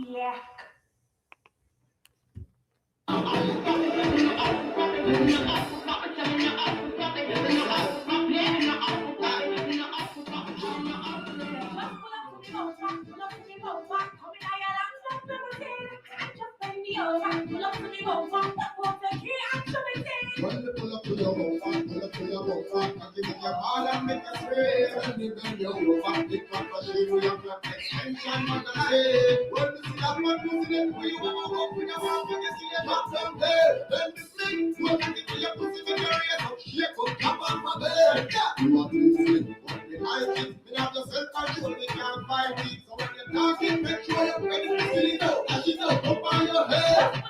Yeah. When you pull up to your road, pull up to your road, I give you your all and make a spray. When you bend your over, pick up a shade, we have your extension on the say. When you see a man moving it, we will go up with your mouth and you see a drop down there. Then the fling, you are taking to your pussy with your ears up, shake up, come on my bed. Yeah. You want to see, but you like it. You have yourself control, you can't fight it. So when you're talking, make sure you're ready to see it out. As you go up on your head.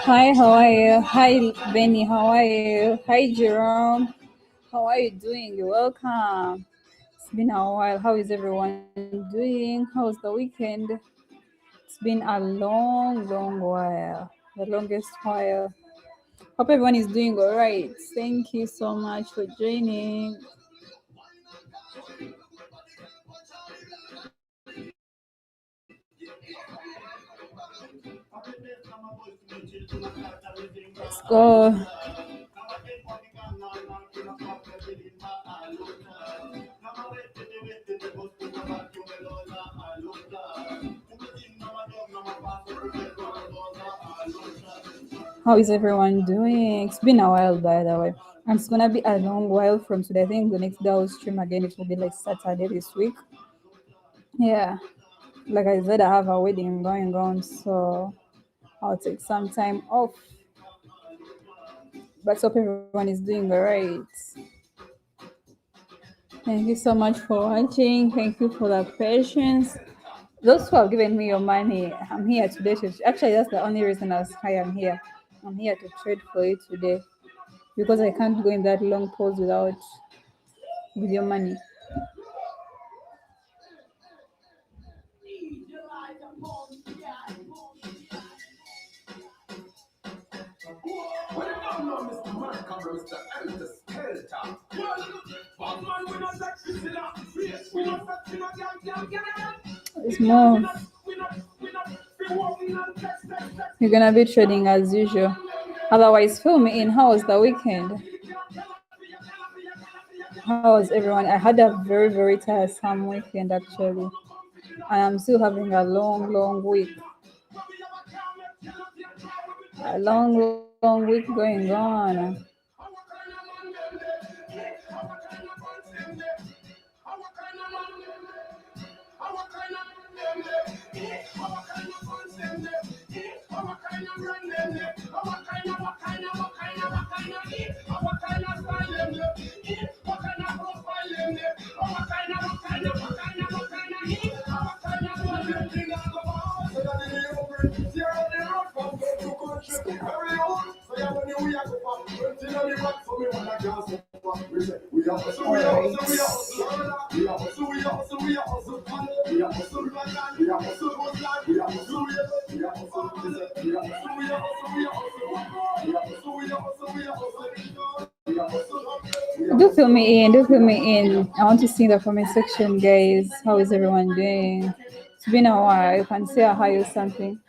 Hi, how are you? Hi, Benny, how are you? Hi, Jerome. How are you doing? You're welcome. It's been a while. How is everyone doing? How's the weekend? It's been a long, long while. The longest while. Hope everyone is doing all right. Thank you so much for joining. Let's go. How is everyone doing? It's been a while, by the way. And it's gonna be a long while from today. I think the next day I'll stream again. It will be like Saturday this week. Yeah, like I said, I have a wedding going on, so I'll take some time off. But hope everyone is doing all right. Thank you so much for watching. Thank you for the patience. Those who have given me your money, I'm here today to actually that's the only reason I am here. I'm here to trade for you today because I can't go in that long pause without with your money. Well, you don't know Mr. Malcolm, Mr. Elder Skelter. Batman, we not like this in our face. We not like in a gang. It's more. You're gonna be trading as usual. Otherwise, fill me in. How was the weekend? How was everyone? I had a very, very tiresome weekend actually. I am still having a long, long week. A long, long week going on. Do fill me in. Do fill me in. I want to see the comment section, guys. How is everyone doing? It's been a while. You can say a hi or something.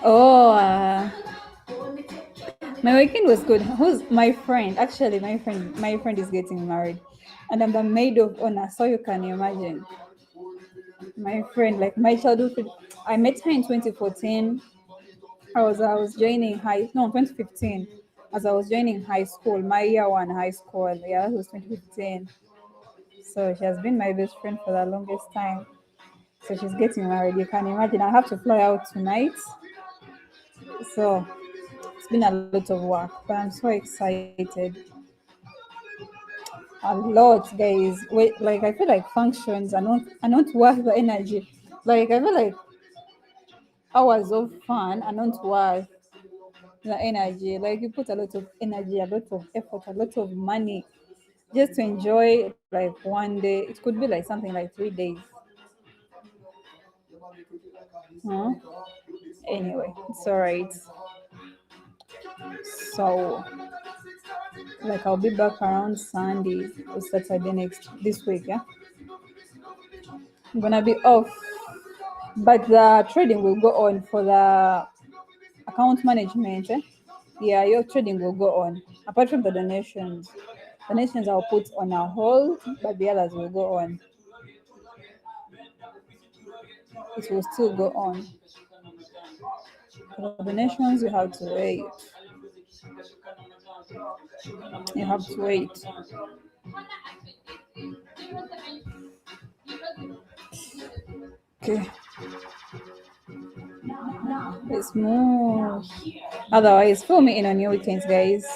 Oh, my weekend was good. Who's my friend? Actually, my friend is getting married, and I'm the maid of honor. So you can imagine, my friend, like my childhood friend. I met her in 2014. I was joining high no 2015. As I was joining high school, my year one high school. Yeah, that was 2015. So she has been my best friend for the longest time. So she's getting married. You can imagine. I have to fly out tonight. So it's been a lot of work, but I'm so excited. A lot, guys. Wait, like I feel like functions are not worth the energy. Like I feel like hours of fun are not worth the energy. Like you put a lot of energy, a lot of effort, a lot of money just to enjoy like one day. It could be like something like 3 days. Huh? Anyway, it's alright. So like I'll be back around Sunday or Saturday next this week, yeah. I'm gonna be off. But the trading will go on for the account management. Yeah, your trading will go on. Apart from the donations I'll put on a hold, but the others will go on. It will still go on. For the donations, you have to wait. You have to wait. Okay, let's move. Otherwise, fill me in on your weekends, guys.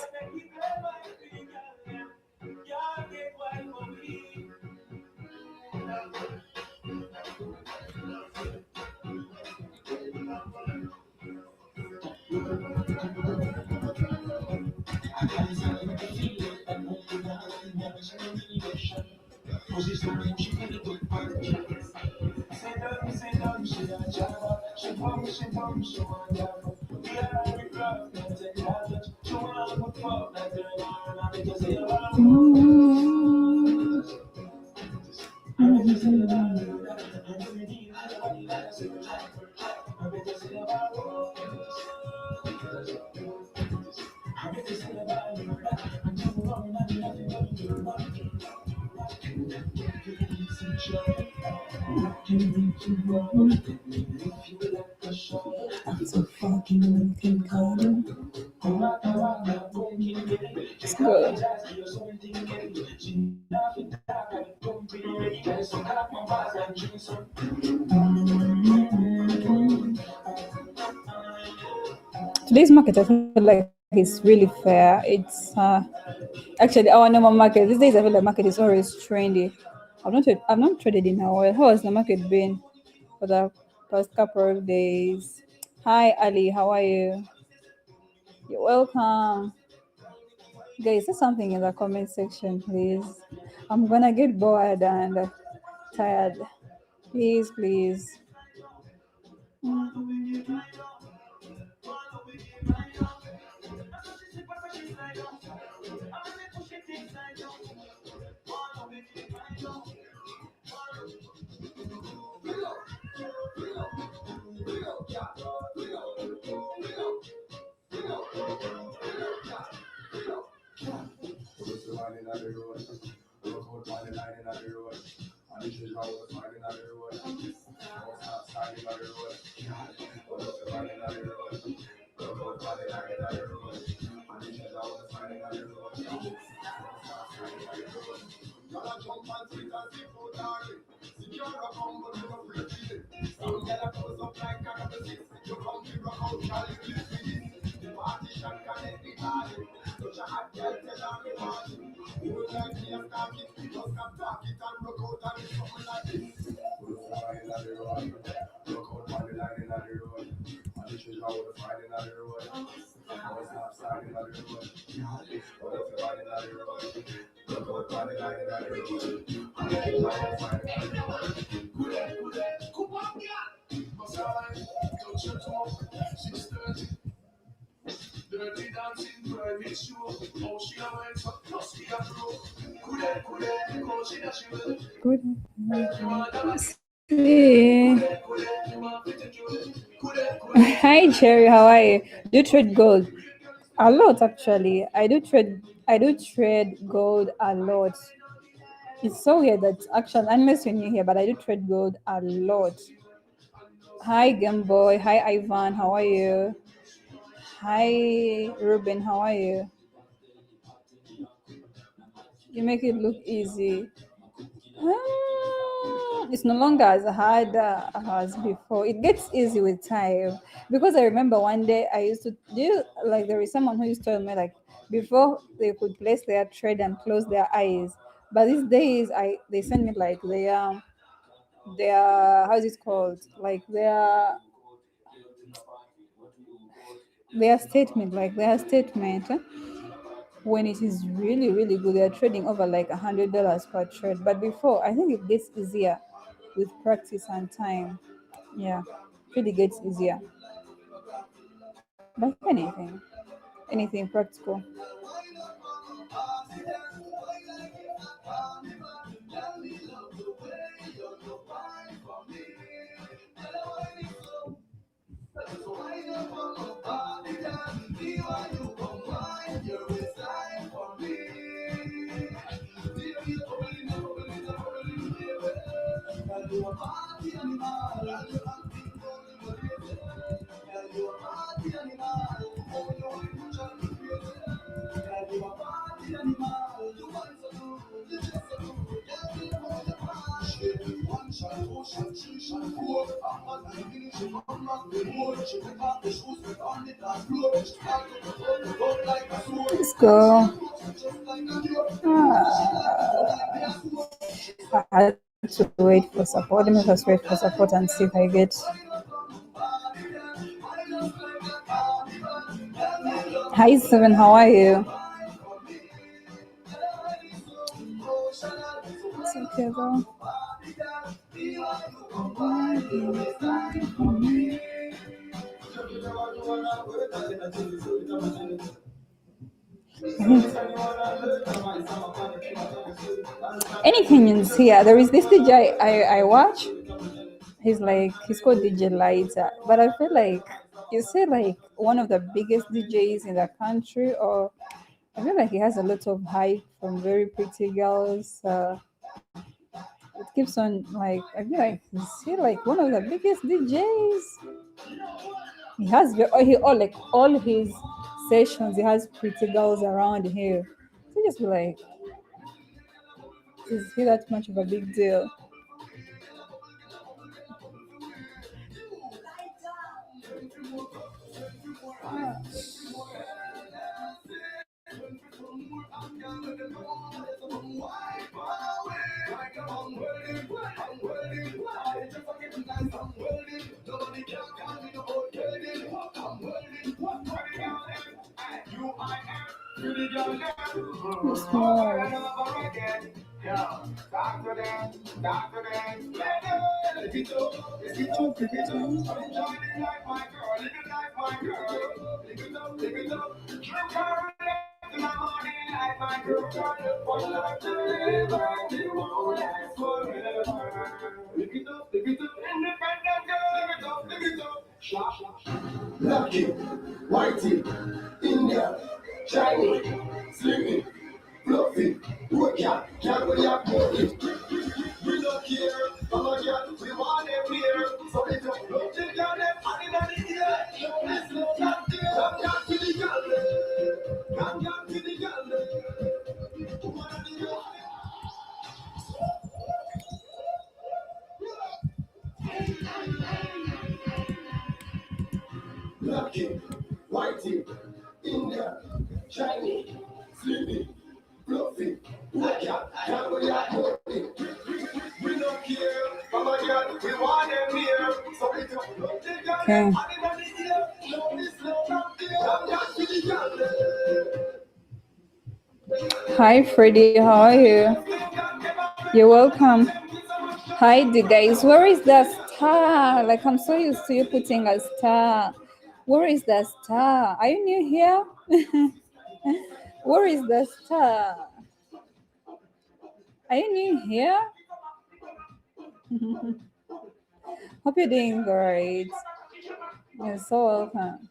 Let's go. Today's market, I feel like it's really fair. Actually our normal market these days. I feel like market is always trendy. I've not traded in a while. How has the market been for the past couple of days? Hi Ali, how are you? You're welcome. Guys, say something in the comment section, please. I'm gonna get bored and tired. Please, please. Good. see. Hi Cherry, how are you? Do you trade gold? A lot actually. I do trade gold a lot. It's so weird that actually unless you're new here, but I do trade gold a lot. Hi Game Boy. Hi Ivan, how are you? Hi Ruben, how are you? You make it look easy. It's no longer as hard as before. It gets easy with time because I remember one day I used to do like there is someone who used to tell me like before they could place their trade and close their eyes, but these days I they send me like their how's it called like their statement when it is really really good they're trading over like $100 per trade, but before I think it gets easier with practice and time. Yeah, really gets easier. But anything practical. Let's go. I had to wait for support. Let me just wait for support and see if I get. Hi Seven, how are you? It's okay though. Any Kenyans here? There is this DJ I watch. He's called DJ Lighter, but I feel like you say like one of the biggest DJs in the country, or I feel like he has a lot of hype from very pretty girls. It keeps on like I feel like he's he like one of the biggest DJs. He has he all like all his sessions. He has pretty girls around here. So just be like, is he that much of a big deal? It's more. Lucky, whitey, India, shiny, slimming, fluffy, work out, can't really afford it. We don't care, come on, yeah, we want them here. So if you don't take care them, I didn't need it. Let's look at the come down to the girl, come down to the girl. Come on, the girl. Lucky, whitey, India, shiny, sleepy, fluffy, work out, can't really afford it. We don't care, come on, girl, we want them here. So if you don't take care of them, I didn't need it. No, this no, not there. Come down to the girl. Hi Freddie, how are you? You're welcome. Hi the guys. Where is the star? Like I'm so used to you putting a star. Where is the star? Are you new here? Where is the star? Are you new here? Hope you're doing great. You're so welcome.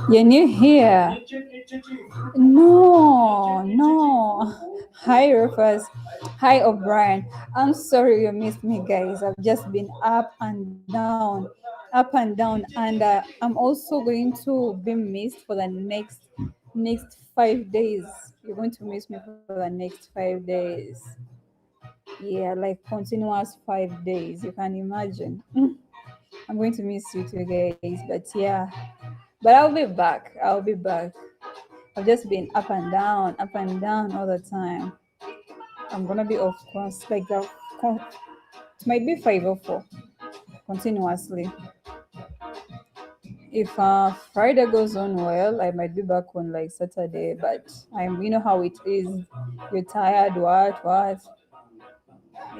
You're new here. No, no. Hi, Rufus. Hi, O'Brien. I'm sorry you missed me, guys. I've just been up and down, and I'm also going to be missed for the next 5 days. You're going to miss me for the next 5 days. Yeah, like continuous 5 days. You can imagine. I'm going to miss you too, guys. But yeah, but I'll be back. I'll be back. I've just been up and down all the time. I'm gonna be off course like that. It might be 5 or 4 continuously. If Friday goes on well, I might be back on like Saturday. But you know how it is. You're tired. What?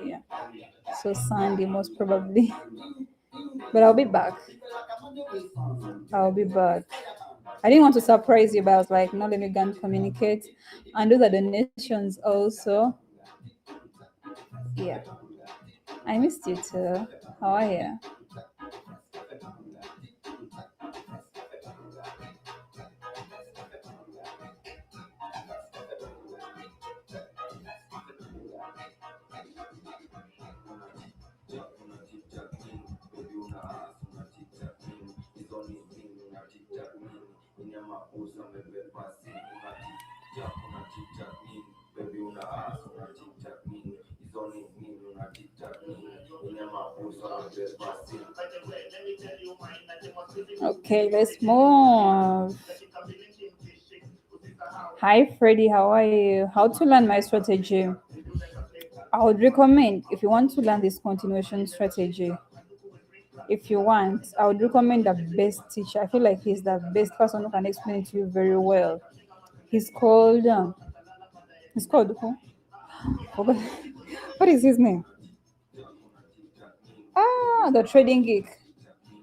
Yeah. So Sunday most probably. But I'll be back. I'll be back. I didn't want to surprise you, but I was like, no, let me go and communicate and do the donations also. Yeah. I missed you too. How are you? Okay, let's move. Hi, Freddie. How are you? How to learn my strategy? I would recommend if you want to learn this continuation strategy. If you want, I would recommend the best teacher. I feel like he's the best person who can explain it to you very well. He's called. He's called who? Forgot. What is his name? The Trading Geek.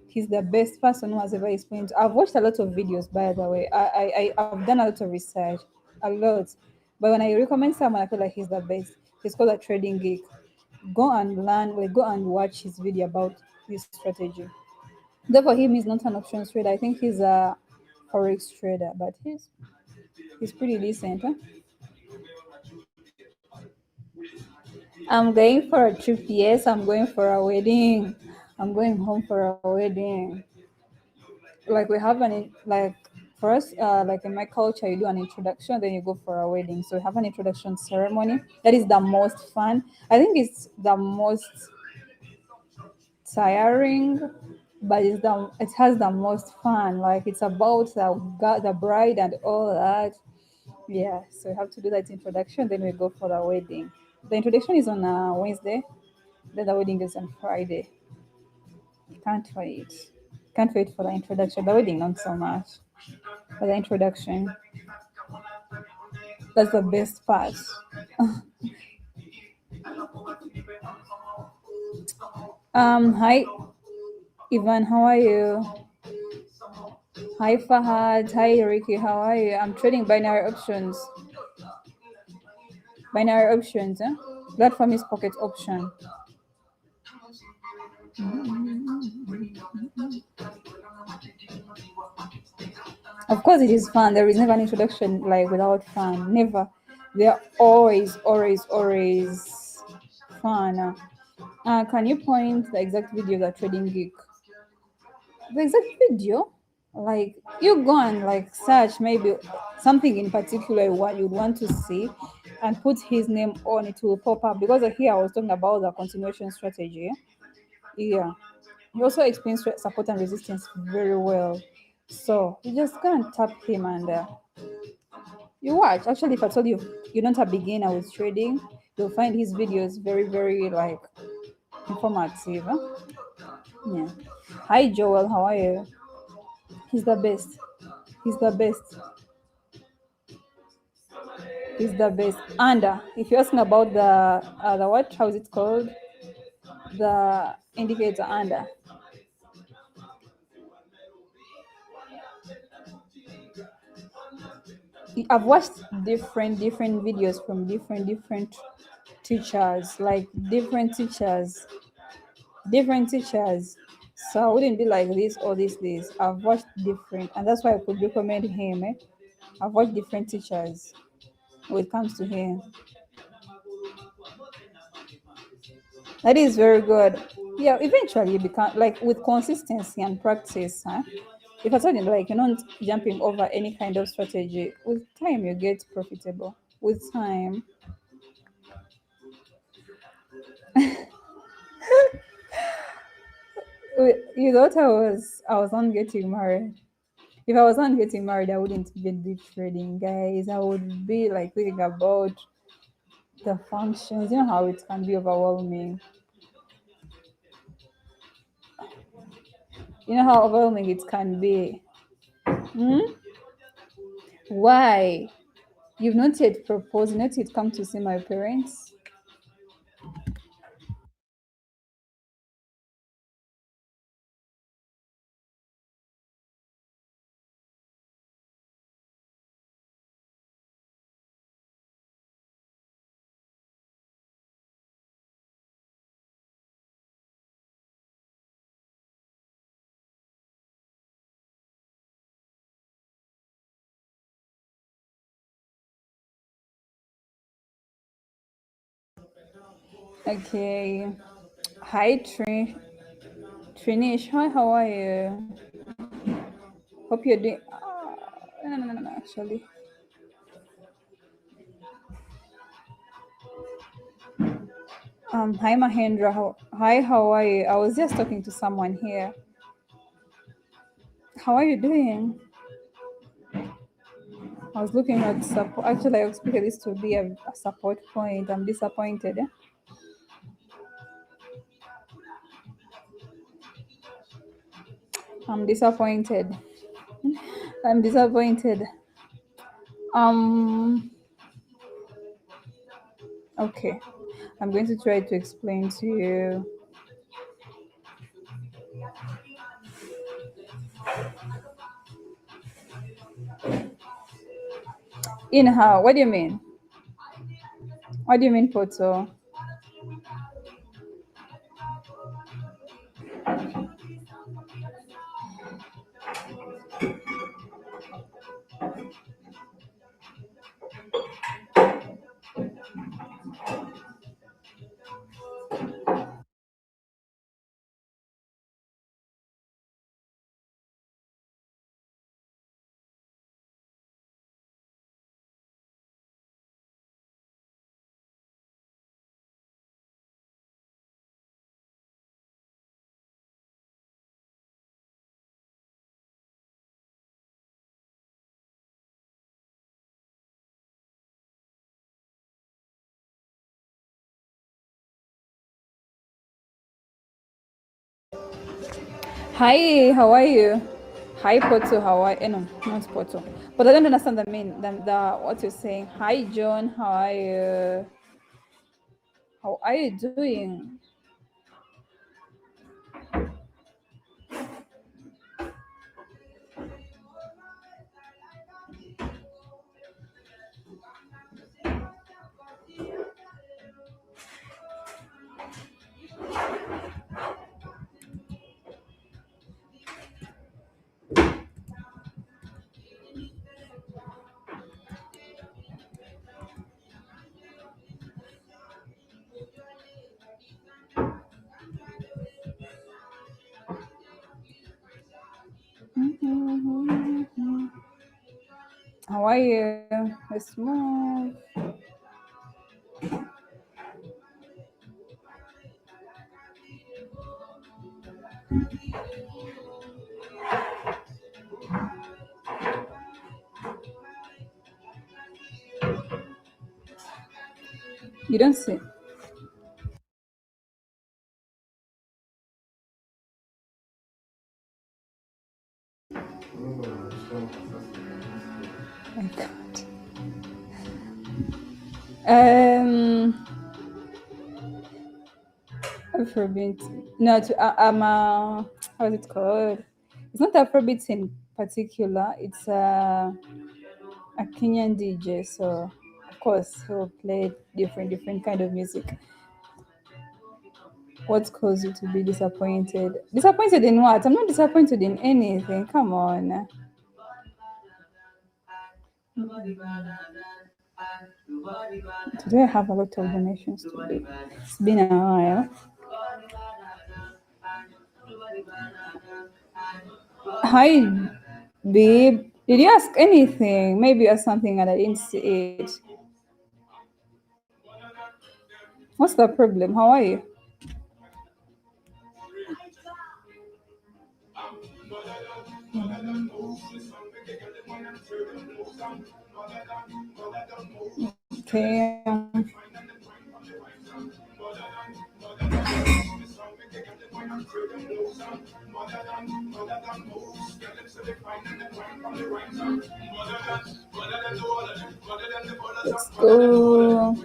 He's the best person who has ever explained. I've watched a lot of videos, by the way. I've done a lot of research, a lot. But when I recommend someone, I feel like he's the best. He's called a Trading Geek. Go and learn, like go and watch his video about this strategy. Though for him, he's not an options trader. I think he's a forex trader, but he's pretty decent. Huh? I'm going for a trip. Yes, I'm going for a wedding. I'm going home for a wedding. Like we have like for us, like in my culture, you do an introduction, then you go for a wedding. So we have an introduction ceremony. That is the most fun. I think it's the most tiring, but it has the most fun. Like it's about the bride and all that. Yeah, so we have to do that introduction, then we go for the wedding. The introduction is on Wednesday, then the wedding is on Friday. Can't wait. Can't wait for the introduction. The wedding, not so much. But the introduction, that's the best part. Hi, Ivan, how are you? Hi, Fahad. Hi, Ricky, how are you? I'm trading binary options. Binary options, eh? Platform is pocket option. Of course, it is fun. There is never an introduction like without fun. Never. They're always fun. Can you point the exact video that Trading Geek? The exact video? Like you go and like search maybe something in particular what you want to see and put his name on it will pop up because here I was talking about the continuation strategy. Yeah. He also explains support and resistance very well. So you just go and tap him and You watch. Actually, if I told you you're not a beginner with trading, you'll find his videos very, very like informative. Huh? Yeah. Hi Joel, how are you? He's the best. He's the best. He's the best. And if you're asking about the what? How is it called? The indicator under. I've watched different videos from different teachers, like different teachers. So I wouldn't be like this or this. I've watched different, and that's why I could recommend him. I've watched different teachers when it comes to him. That is very good. Yeah, eventually you become like with consistency and practice, huh? If I told you like you're not jumping over any kind of strategy, with time you get profitable. With time. You thought I was on getting married. If I was on getting married, I wouldn't even be trading, guys. I would be like thinking about the functions. You know how it can be overwhelming. You know how overwhelming it can be. Hmm? Why? You've not yet proposed, not yet come to see my parents. Okay. Hi, Trinish. Hi, how are you? Hope you're doing. No, actually. Hi, Mahendra. Hi, how are you? I was just talking to someone here. How are you doing? I was looking at support. Actually, I expected this to be a support point. I'm disappointed. I'm disappointed. I'm disappointed. Um. Okay. I'm going to try to explain to you. In how? What do you mean? What do you mean, Poto? Hi, how are you? Hi, Poto. How are you? No, not Poto. But I don't understand the what you're saying. Hi, John. How are you? How are you doing? How are you? Let's move. You don't see. I can't. Afrobeat. No, how is it called? It's not Afrobeat in particular. It's a Kenyan DJ. So of course he'll play different kind of music. What caused you to be disappointed? Disappointed in what? I'm not disappointed in anything. Come on. Today I have a lot of donations to do. It's been a while. Hi, babe. Did you ask anything? Maybe you asked something and I didn't see it. What's the problem? How are you? Okay. Let's go.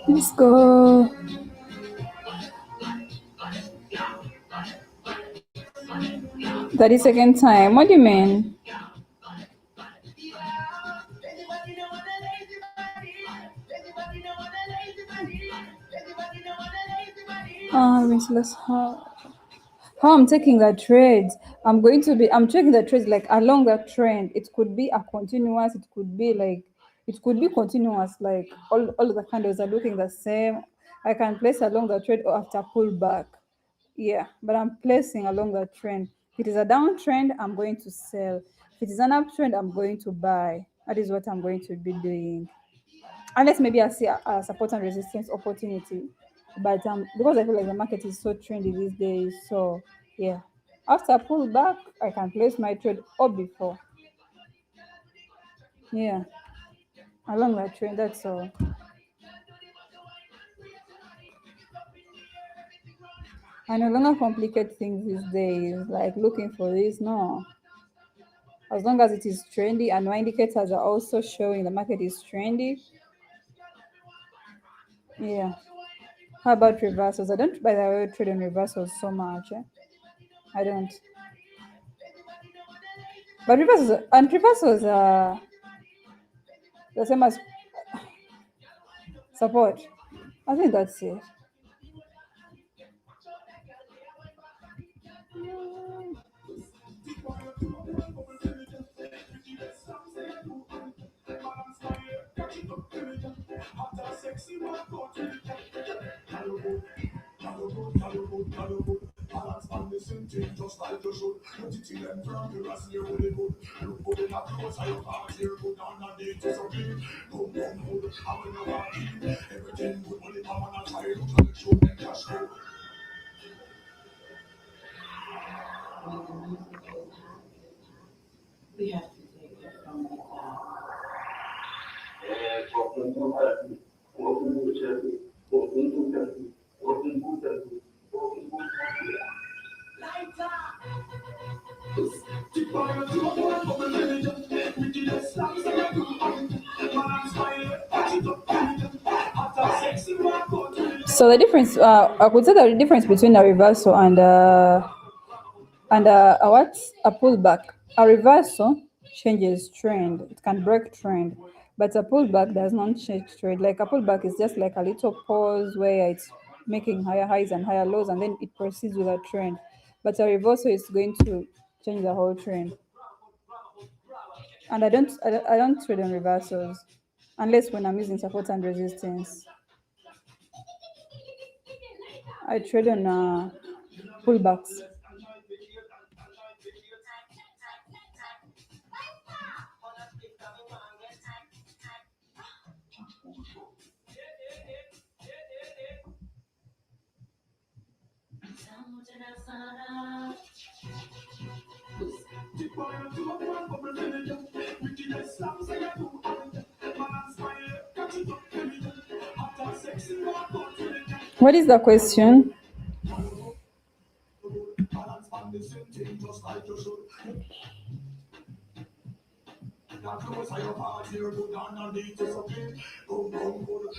Let's go. 30-second time. What do you mean? Restless heart. How I'm taking the trades. I'm taking the trades like along that trend. It could be a continuous, it could be continuous, like all the candles are looking the same. I can place along the trend or after pullback. Yeah, but I'm placing along the trend. If it is a downtrend, I'm going to sell. If it is an uptrend, I'm going to buy. That is what I'm going to be doing. Unless maybe I see a support and resistance opportunity. But because I feel like the market is so trendy these days, so yeah. After I pull back, I can place my trade or before. Yeah, along that trend, that's all. I no longer complicate things these days, like looking for this. No, as long as it is trendy and my indicators are also showing the market is trendy. Yeah. How about reversals? I don't, by the way, trade on reversals so much. I don't. But reversals are the same as support. I think that's it. We have to take it from the top. So the difference, I could say the difference between a reversal and a what? A pullback. A reversal changes trend. It can break trend. But a pullback does not change trade. Like a pullback is just like a little pause where it's making higher highs and higher lows, and then it proceeds with a trend. But a reversal is going to change the whole trend. And I don't trade on reversals unless when I'm using support and resistance. I trade on pullbacks. What is the question?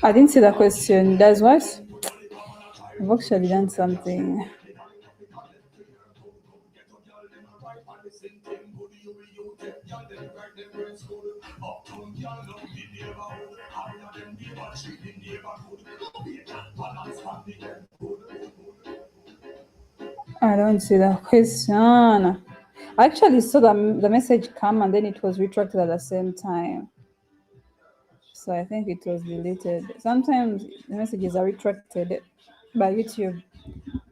I didn't see the question. Does what? I've actually done something. I don't see the question. I actually saw the message come and then it was retracted at the same time. So I think it was deleted. Sometimes the messages are retracted by YouTube.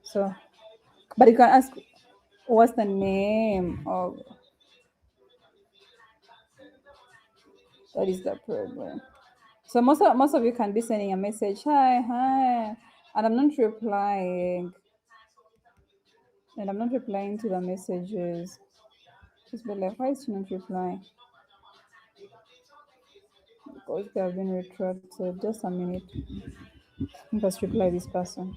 So, but you can ask, what's the name of? That is the problem. So most of you can be sending a message, hi, and I'm not replying to the messages. Just be like, why is she not replying? Because they have been retracted. Just a minute. Just reply this person.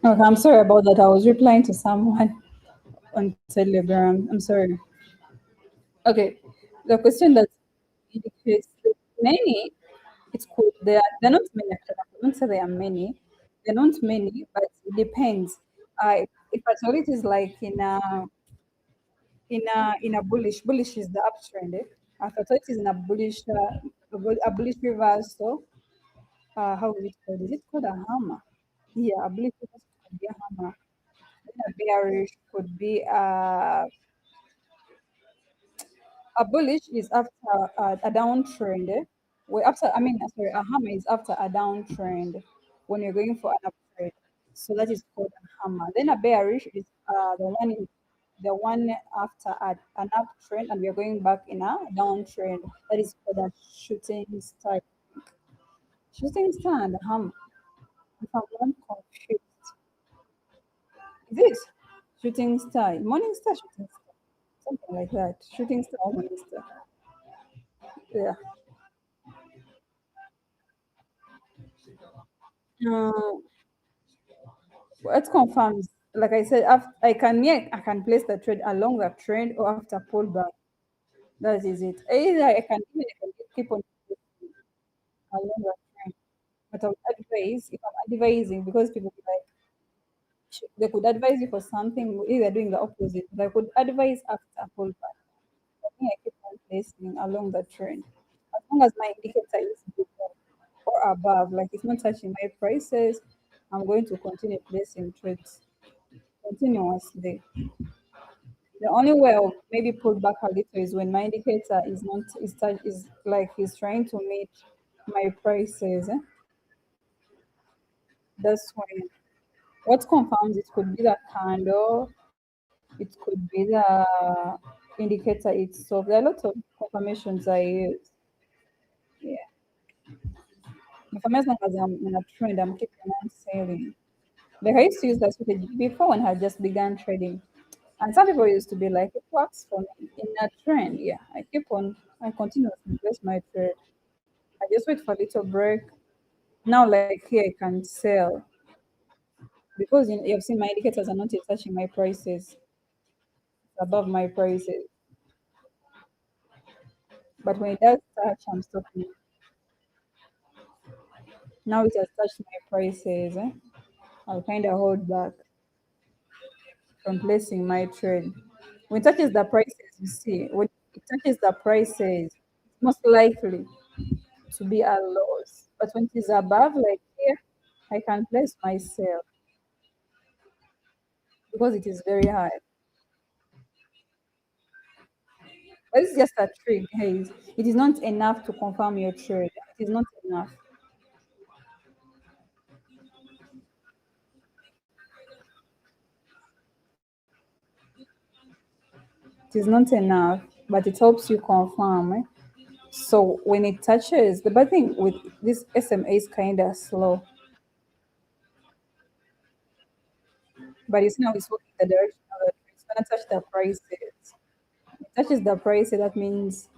Okay, I'm sorry about that. I was replying to someone on Telegram. I'm sorry. Okay, the question that indicates many, it's cool. They're not many. Actually. I don't say there are many. They're not many, but it depends. If at all it is like in a bullish is the uptrend. If at all it is in a bullish reversal, how is it called? Is it called a hammer? Yeah, a bullish reversal could be a hammer. Then a bearish could be a bullish is after a downtrend. Where after, I mean, sorry, a hammer is after a downtrend when you're going for an uptrend. So that is called a hammer. Then a bearish is the one after an uptrend and we're going back in a downtrend. That is called a shooting star. Shooting star and a hammer. If I'm not confused, is it shooting star? Morning star, shooting star, something like that. Shooting star, or morning star. Yeah. Uh, What confirms, like I said, after I can, yeah, I can place the trade along the trend or after pullback. That is it. Either I can keep on along the trend, but I would advise, if I'm advising, because people be like, they could advise you for something, either doing the opposite. But I could advise after pullback. I think I keep on placing along the trend. As long as my indicator is below or above, like it's not touching my prices, I'm going to continue placing trades continuously. The only way I'll maybe pull back a little is when my indicator is not is like he's trying to meet my prices. That's when what confirms it could be the candle, it could be the indicator itself. There are lots of confirmations I use. Yeah. If I'm as long as I'm in a trend, I'm keeping on selling. Like I used to use that strategy before when I had just began trading. And some people used to be like, it works for me in a trend. Yeah, I continue to invest my trade. I just wait for a little break. Now, like here, I can sell because you've seen my indicators are not yet touching my prices, above my prices. But when it does touch, I'm stopping. Now it has touched my prices. I'll kind of hold back from placing my trade. When it touches the prices, you see, when it touches the prices, it's most likely to be a loss. But when it is above, like here, I can place my sale because it is very high. But it's just a trick, guys. It is not enough to confirm your trade. It is not enough. It is not enough, but it helps you confirm. So when it touches, the bad thing with this SMA is kind of slow, but it's now it's working the direction of the trend. It's gonna touch the prices. It touches the price, that means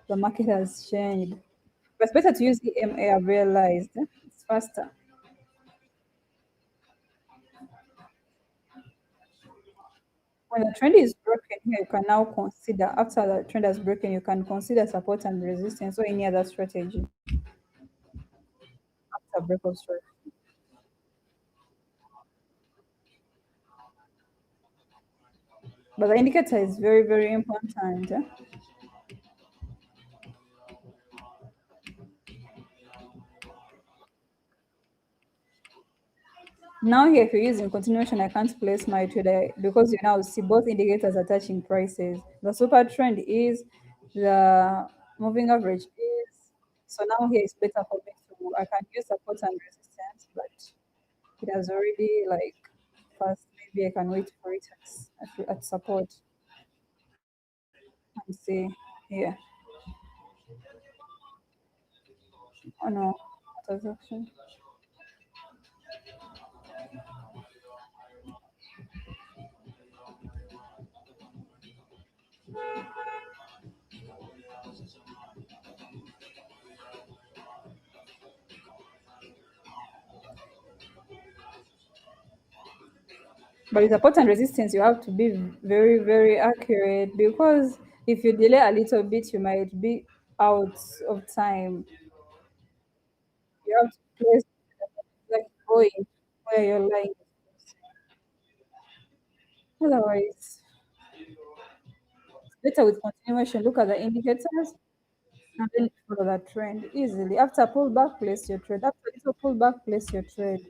the market has changed. But it's better to use EMA, I've realized. It's faster. When the trend is broken here, you can now consider, after the trend has broken, you can consider support and resistance or any other strategy after break of strategy. But the indicator is very, very important. Now here, if you're using continuation, I can't place my trade because you now see both indicators are touching prices. The super trend is, the moving average is. So now here it's better for me to, I can use support and resistance, but it has already like passed. Maybe I can wait for it at support and see. Yeah. Oh no. Transaction. But with support and resistance, you have to be very, very accurate because if you delay a little bit, you might be out of time. You have to place like going where your line is. Otherwise, it's better with continuation. Look at the indicators and then follow that trend easily. After pullback, place your trade. After little pullback, place your trade.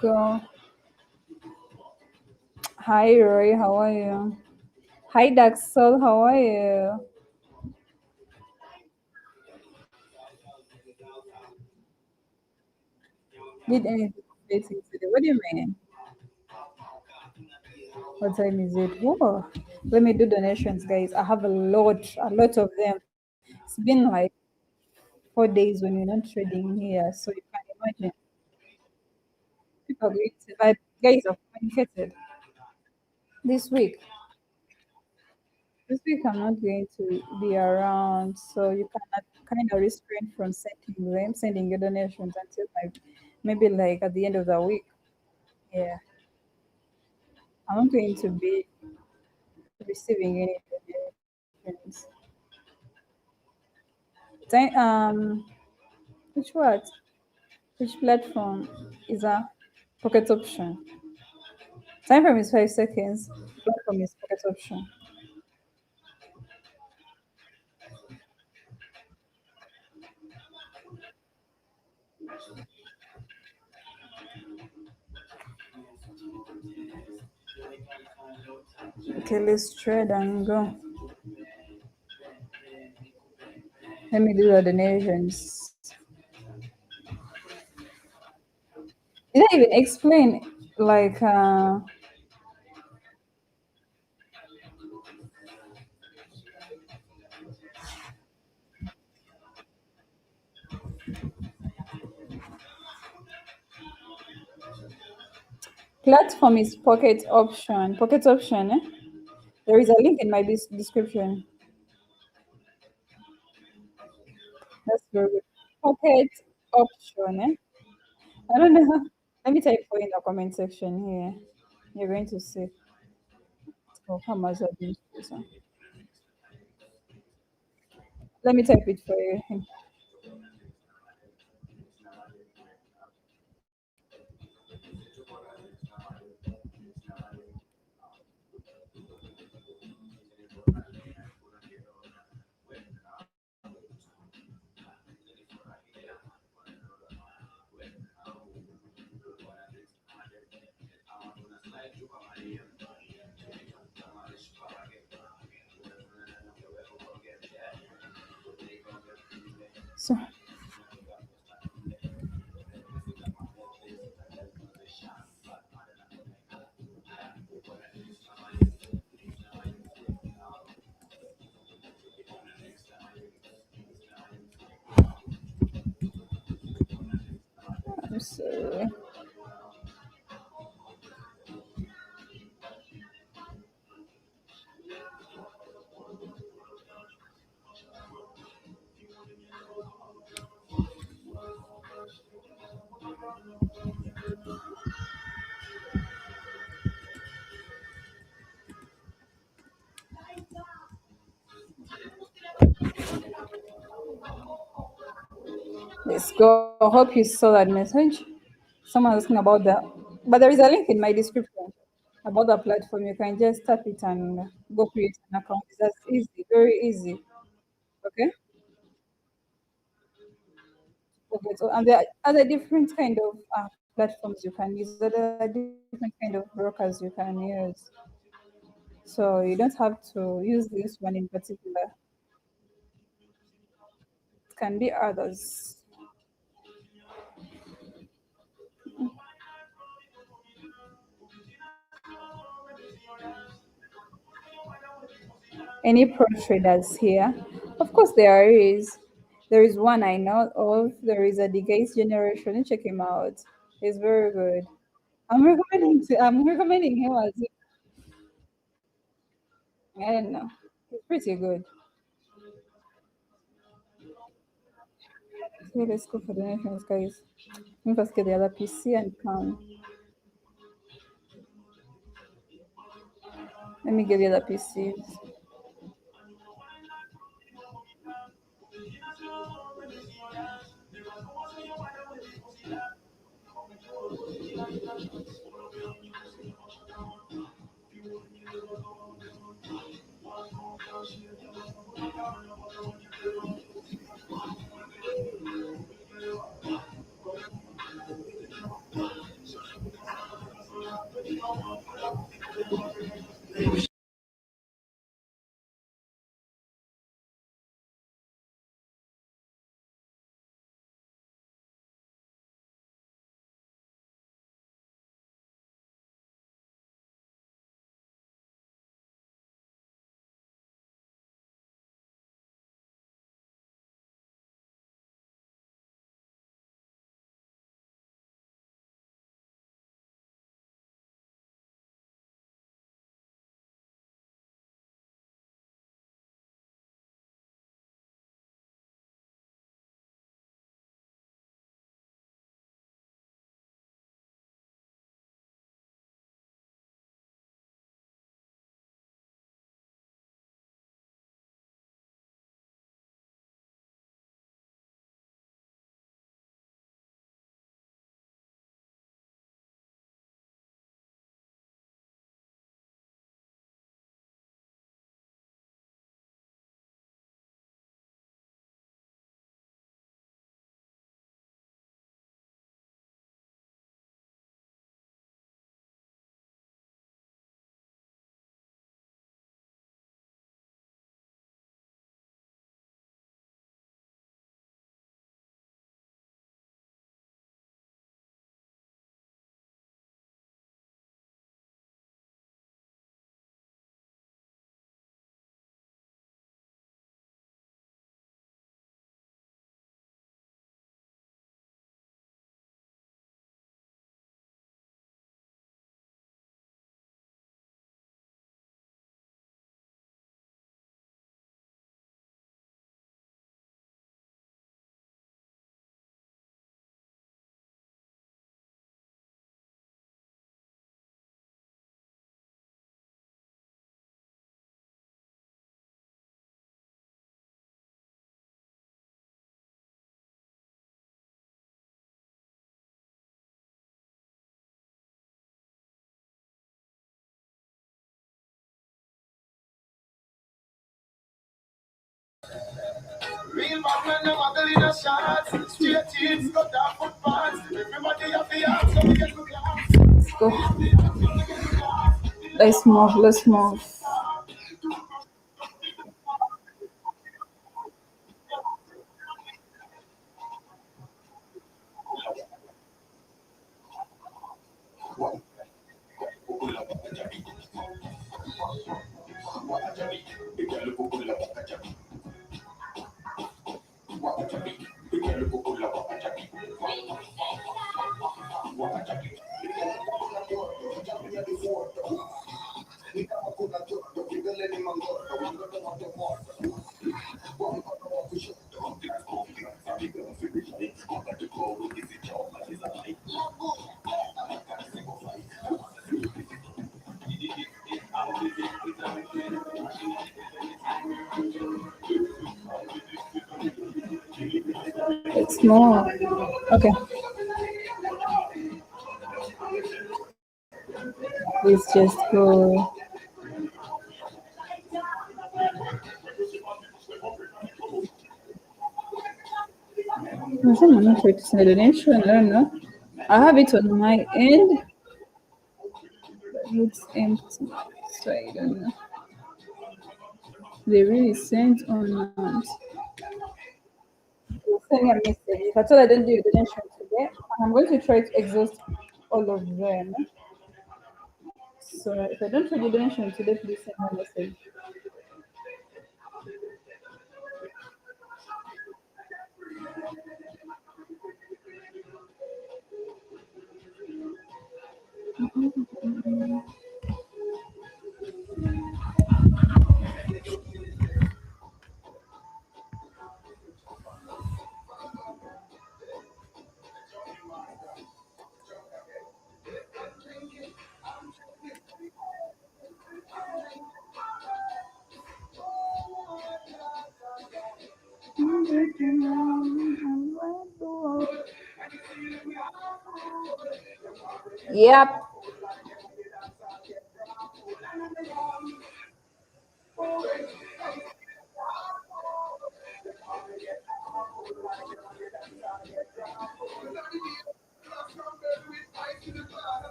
go. Hi Roy, how are you? Hi Daxel, how are you? Did anything exciting today? What do you mean? What time is it? Whoa. Let me do donations, guys. I have a lot of them. It's been like 4 days when we're not trading here, so you can imagine people are going to buy. Guys are communicated this week. This week I'm not going to be around, so you cannot kind of restrain from sending your donations until like maybe like at the end of the week. Yeah, I'm not going to be receiving any donations. Which what? Which platform is a pocket option? Time frame is 5 seconds. Platform is pocket option. Okay, let's trade and go. Let me do the donations. Did I even explain like platform is pocket option? Pocket option, eh? There is a link in my description. That's very good. Pocket option, eh? I don't know. Let me type for you in the comment section here. You're going to see. Oh, come as administration. Let me type it for you. So I'm sorry. Let's go. Hope you saw that message. Someone asking about that. But there is a link in my description about the platform. You can just tap it and go create an account. It's just easy, very easy. Okay. Okay. So, and there are other different kind of platforms you can use. There are different kind of brokers you can use. So you don't have to use this one in particular. It can be others. Any pro traders here? Of course, there is. There is one I know of. There is a Degaze Generation. You check him out. He's very good. I'm recommending him as I don't know. He's pretty good. So let's go for donations, guys. Let me first get the other PC and come. Let me get the other PCs. Real bad men never tell in a shots. Straight teams got that foot pants. Everybody have the arms, so we get to class. Let's go. Let's move. Let's move. Let's move. Okay. Let's just go. Was someone not trying to send a donation? I don't know. I have it on my end, but it looks empty. So I don't know. They really sent or not. Send me a message. If I told I don't do a donation today, I'm going to try to exhaust all of them. So if I don't do the donation today, please send me a message. Yep.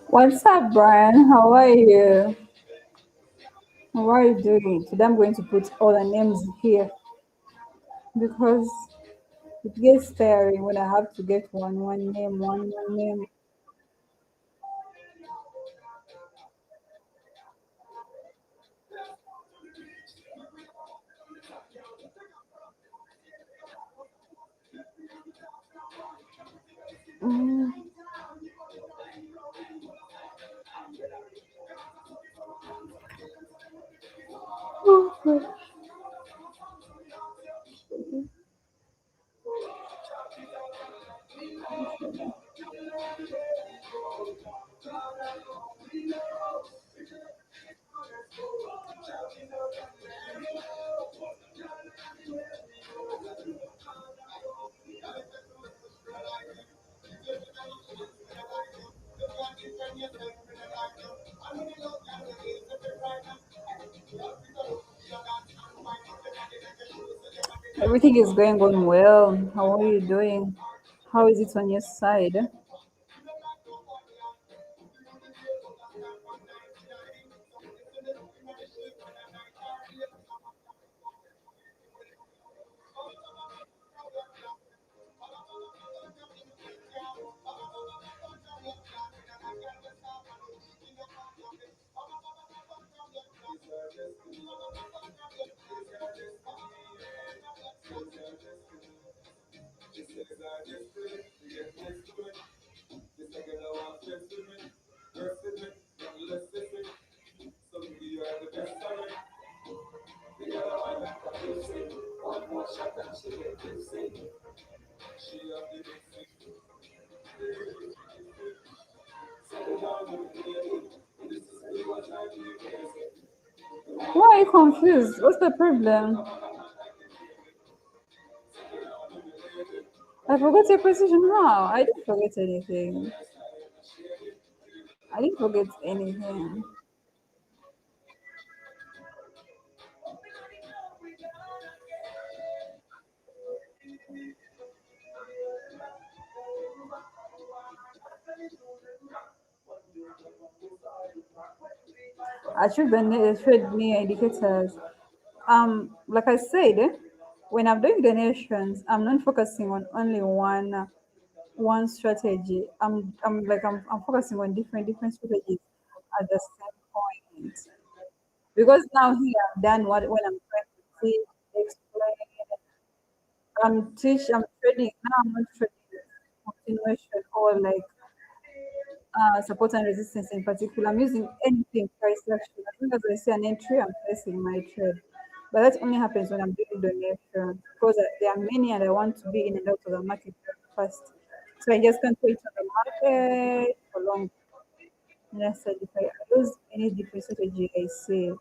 What's up, Brian? How are you? How are you doing? Today I'm going to put all the names here because it gets tiring when I have to get one name, one name. Mm. Everything is going on well. How are you doing? How is it on your side? Why are you confused? What's the problem? I forgot your precision. How? I didn't forget anything. I didn't forget anything. I should should me indicators. Like I said, when I'm doing donations, I'm not focusing on only one strategy. I'm focusing on different strategies at the same point. Because now here I've done what when I'm trying to teach, explain, I'm trading now. I'm not trading continuation or like support and resistance in particular. I'm using anything price action. As long as I see an entry, I'm placing my trade. But that only happens when I'm doing donations because there are many and I want to be in and out of the market very fast. So I just can't wait on the market for long. And I said, if I use any different strategy, I say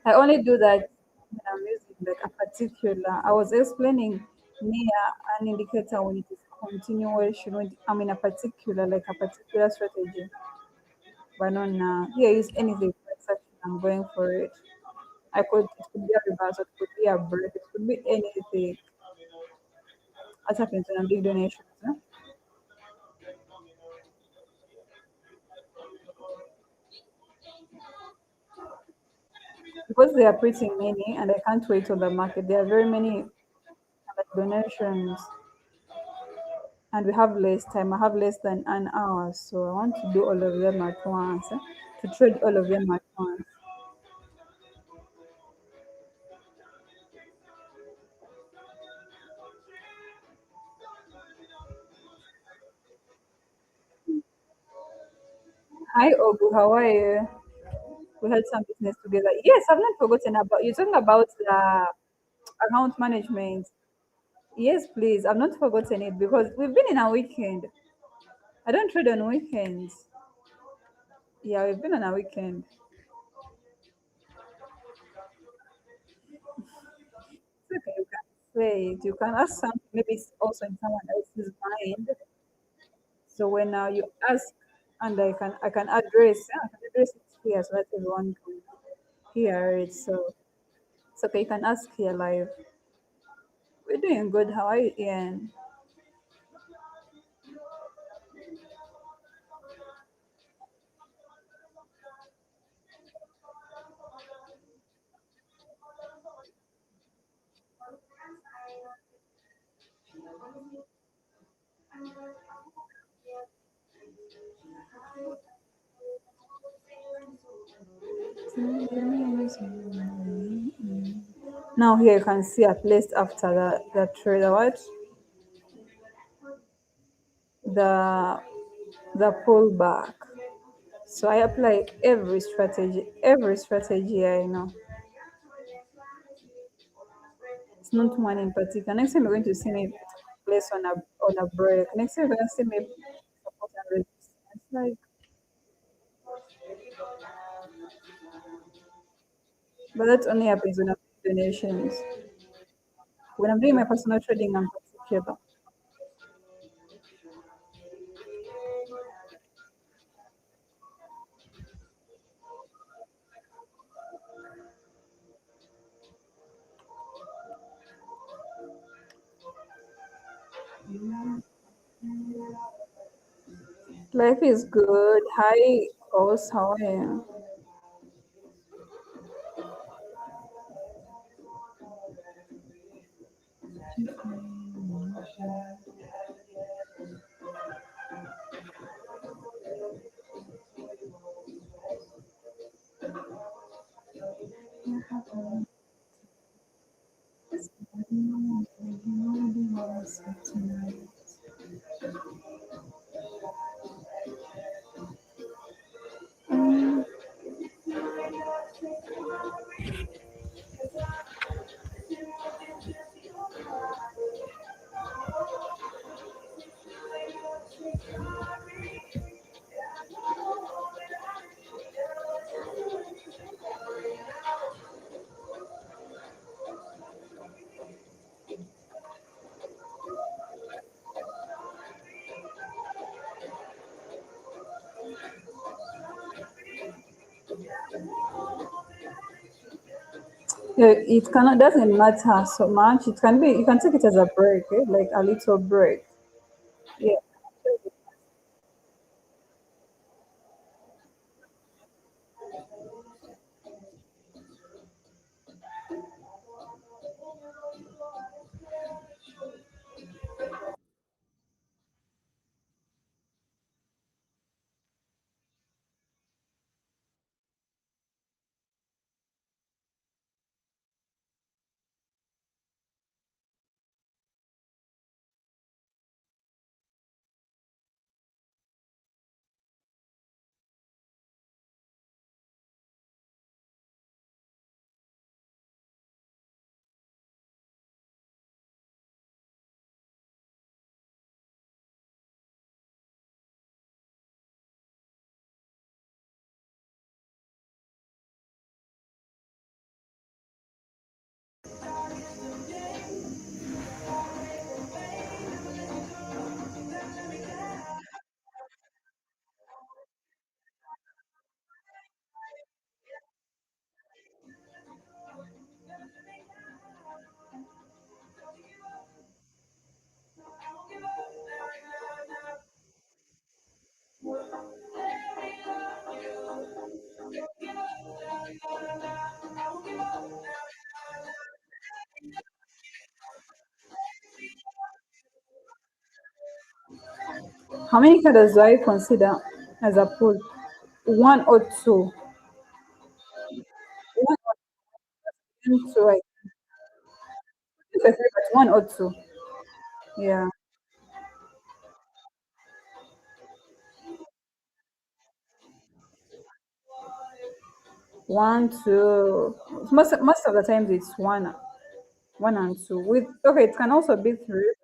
I only do that when I'm using like a particular. I was explaining near an indicator when it is continuation. When I'm in a particular, like a particular strategy. But not now. Here is anything for exception. I'm going for it. It could be a reverse, it could be a break, it could be anything. What happens when I'm doing donations? Huh? Because they are pretty many and I can't wait on the market. There are very many donations and we have less time. I have less than an hour, so I want to do all of them at once. To trade all of them at once. Hi Ogu, how are you? We had some business together. Yes, I've not forgotten about you talking about the account management. Yes, please. I've not forgotten it because we've been in a weekend. I don't trade on weekends. Yeah, we've been on a weekend. It's okay, you can say it. You can ask something. Maybe it's also in someone else's mind. So when you ask, and I can address, yeah, I can address it here so that everyone can hear it. So it's okay. You can ask here live. We're doing good. How are you, Ian? Now here you can see a place after the trailer. What the pullback. So I apply every strategy I know. It's not one in particular. Next time you're going to see me place on a break. Next time you're going to see me support and resistance. Like, but that only happens when I'm doing donations. When I'm doing my personal trading, I'm particular. Life is good. Hi, Os, how are you? Yeah, it cannot doesn't matter so much. It can be you can take it as a break, like a little break. Yeah. How many candles do I consider as a pull? One or two. One or two. I think I say but one or two. Yeah. One, two. Most of the times it's one and two. With okay, it can also be three.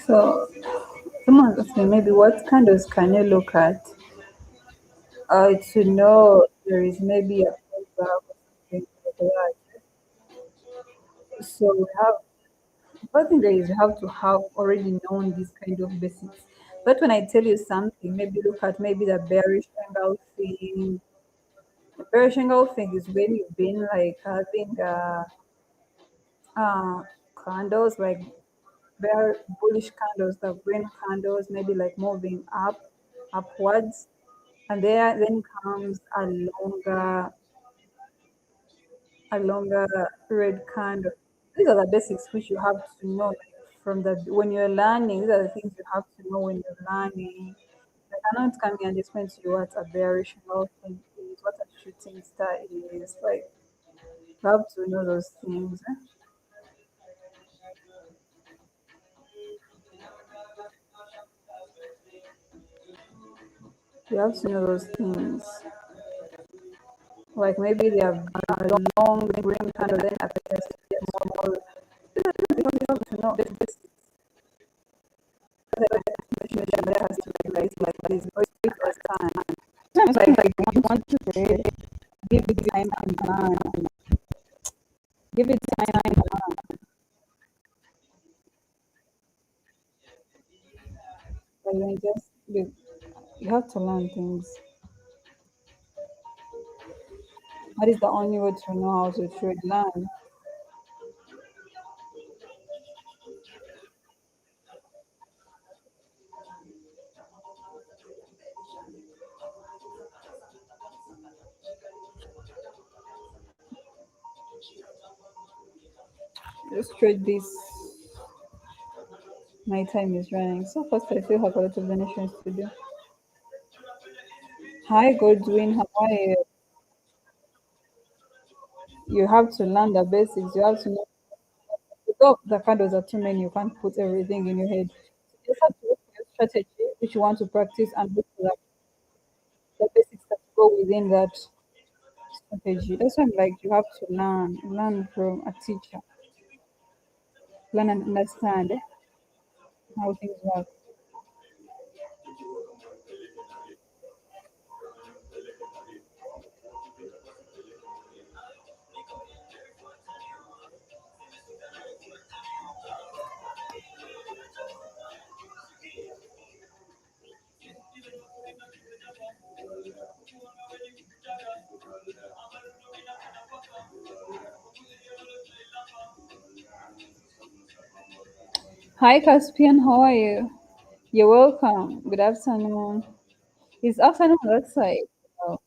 So someone asked me maybe what candles can you look at to know there is maybe a flavor or something like that. So we have first thing that is you have to have already known this kind of basics. But when I tell you something, maybe look at maybe the bearish angle thing. The bearish angle thing is when you've been like having uh candles like bear bullish candles, the green candles, maybe like moving upwards, and there then comes a longer red candle. These are the basics which you have to know like, from the when you're learning. These are the things you have to know when you're learning. I cannot come here and explain to you what a bearish thing is, what a shooting star is. Like you have to know those things. You have to know those things. Like maybe they have a long green candle, then appears to be a small. These are things you have to know. This information there has to be like this. Or it's take us time. Sometimes like you want to trade, give it time and plan. Give it time and plan. But you have to learn things. That is the only way to know how to trade. Learn. Just trade this. My time is running. So first I still have a lot of donations to do. Hi Godwin, how are you? You have to learn the basics. You have to know because the candles are too many. You can't put everything in your head. You just have to look for your strategy which you want to practice and look for the basics that go within that strategy. That's why I'm like you have to learn from a teacher, learn and understand how things work. Hi Caspian, how are you? You're welcome. Good afternoon. It's afternoon on that side. Oh,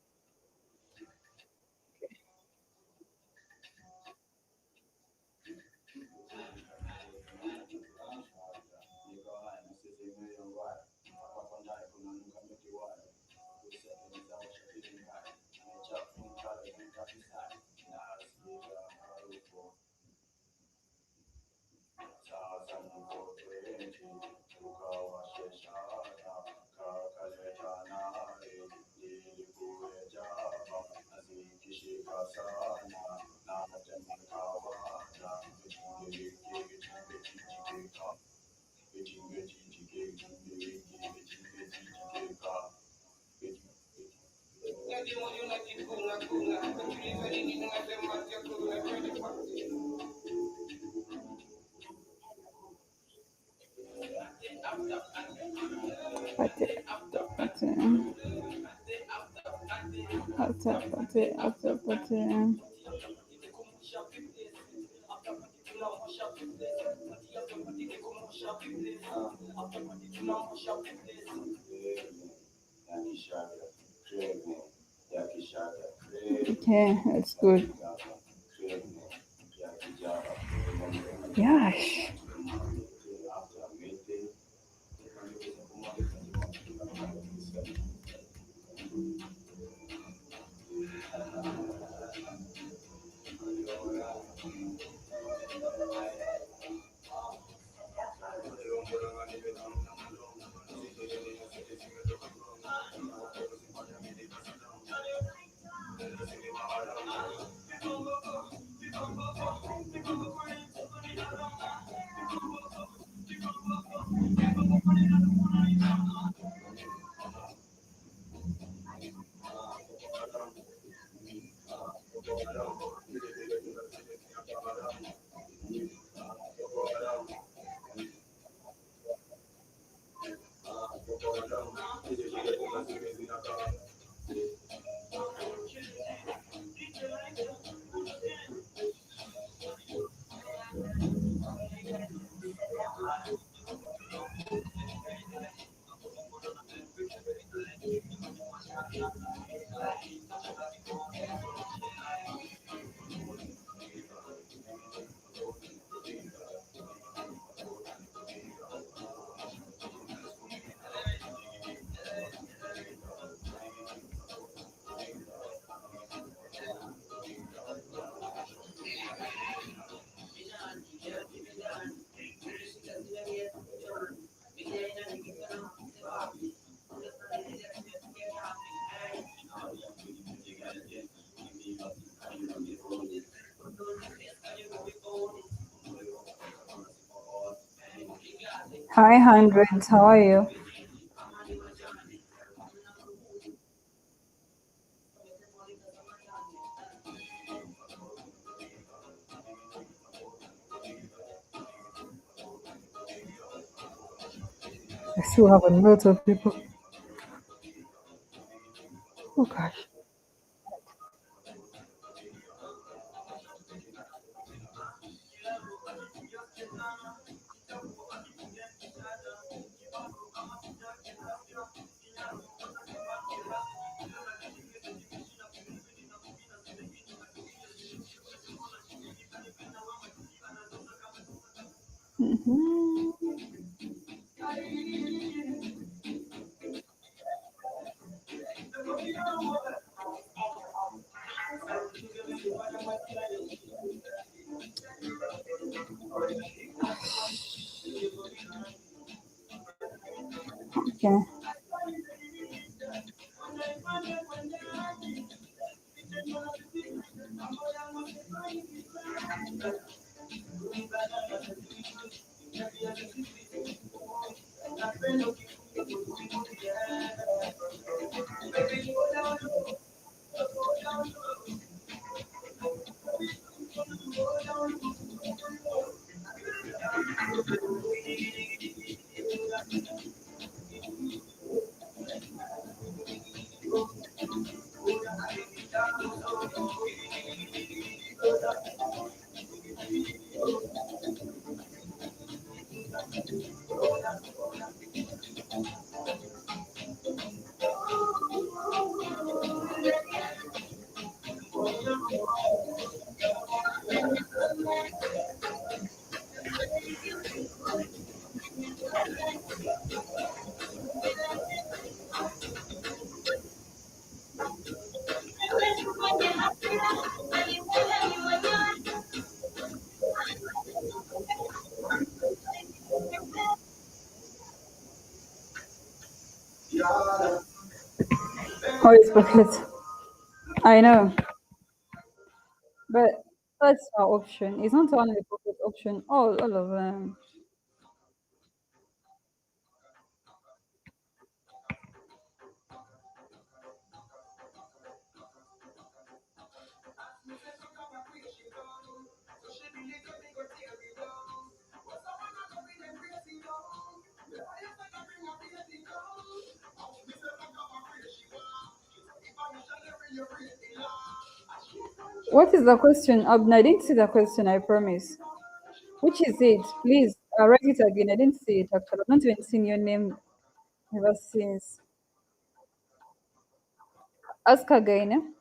Okay, that's good. Gosh. Hi, hundreds. How are you? I still have a lot of people. Oh gosh. Okay. Always pocket. I know, but that's our option. It's not only pocket option. All of them. What is the question, Abna? I didn't see the question, I promise. Which is it? Please write it again. I didn't see it actually. I've not even seen your name ever since. Ask again.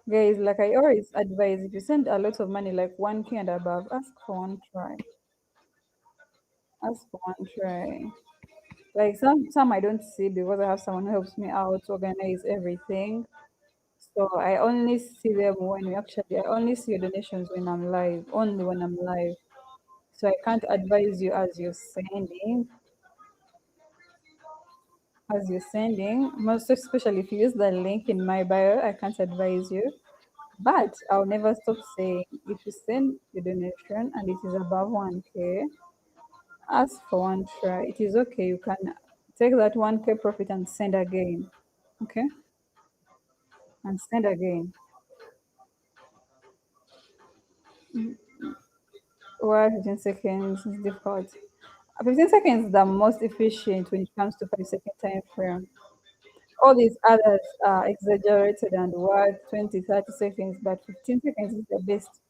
Guys, like I always advise, if you send a lot of money, like 1K and above, ask for one try. Ask for one try. Like some I don't see because I have someone who helps me out to organize everything. So I only see them when we actually I only see your donations when I'm live, only when I'm live. So I can't advise you as you're sending, most especially if you use the link in my bio, I can't advise you. But I'll never stop saying if you send your donation and it is above 1K, ask for one try. It is okay. You can take that 1K profit and send again. Okay? And send again. Why 15 seconds is difficult? 15 seconds is the most efficient when it comes to 5 second time frame. All these others are exaggerated and what 20, 30 seconds, but 15 seconds is the best.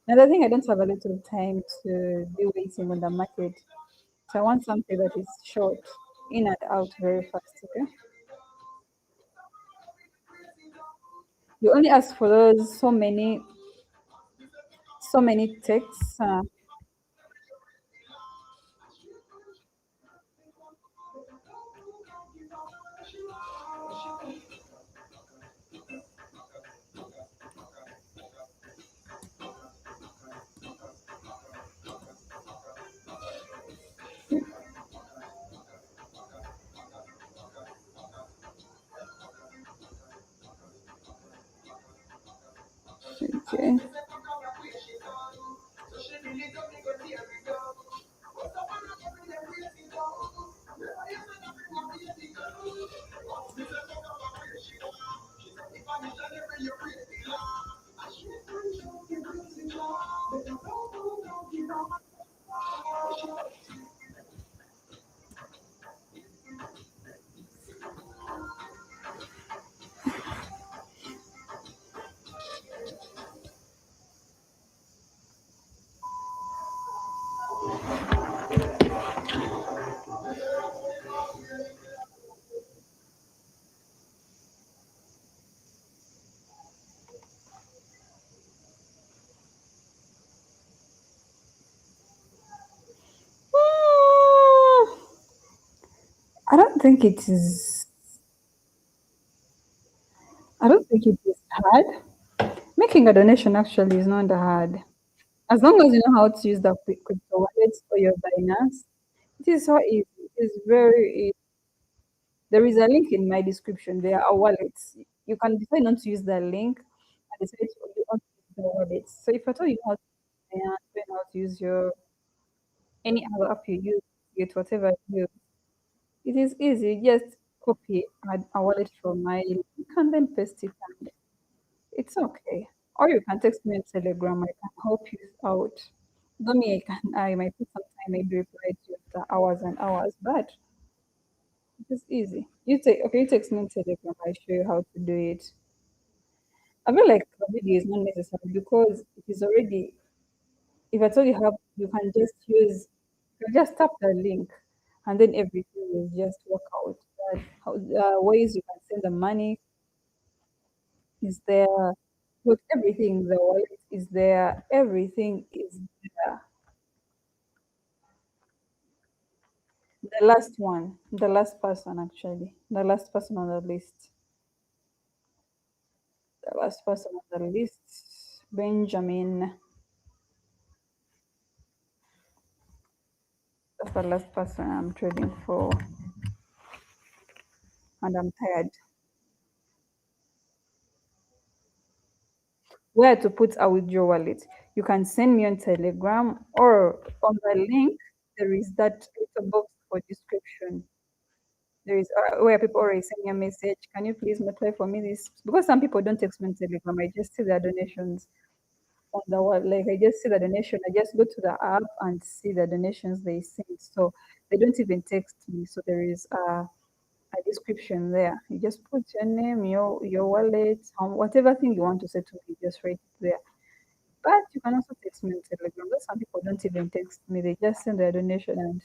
Another thing, I don't have a lot of time to be waiting on the market. So I want something that is short, in and out very fast, okay? You only ask for those so many texts. Okay. Mm, I don't think it is. I don't think it is hard. Making a donation actually is not that hard. As long as you know how to use the crypto wallet or your Binance, it is so easy. It is very easy. There is a link in my description. There are wallets. You can decide not to use the link and decide you want to use the wallet. So if at all you know how to use Binance, you know how to use your any other app you use, get whatever you use. It is easy. Just copy a wallet from my link and then paste it, and it's okay. Or you can text me on Telegram. I can help you out. Though me, I might put some time, maybe reply to you after hours and hours, but it is easy. You text me on Telegram. I show you how to do it. I feel like the video is not necessary because it is already. If I told you how, you can just tap the link, and then everything will just work out. Ways you can send the money is there. But everything, the wallet is there. Everything is there. The last person actually, the last person on the list, the last person on the list, Benjamin. That's the last person I'm trading for, and I'm tired. Where to put a withdraw wallet? You can send me on Telegram or on the link. There is that little box for description. There is where people already send me a message. Can you please multiply for me this? Because some people don't text me on Telegram. I just see their donations on the wall. Like I just see the donation. I just go to the app and see the donations they sent. So they don't even text me. So there is a description there. You just put your name, your wallet, whatever thing you want to say to me, just write it there. But you can also text me on Telegram. But some people don't even text me; they just send their donation and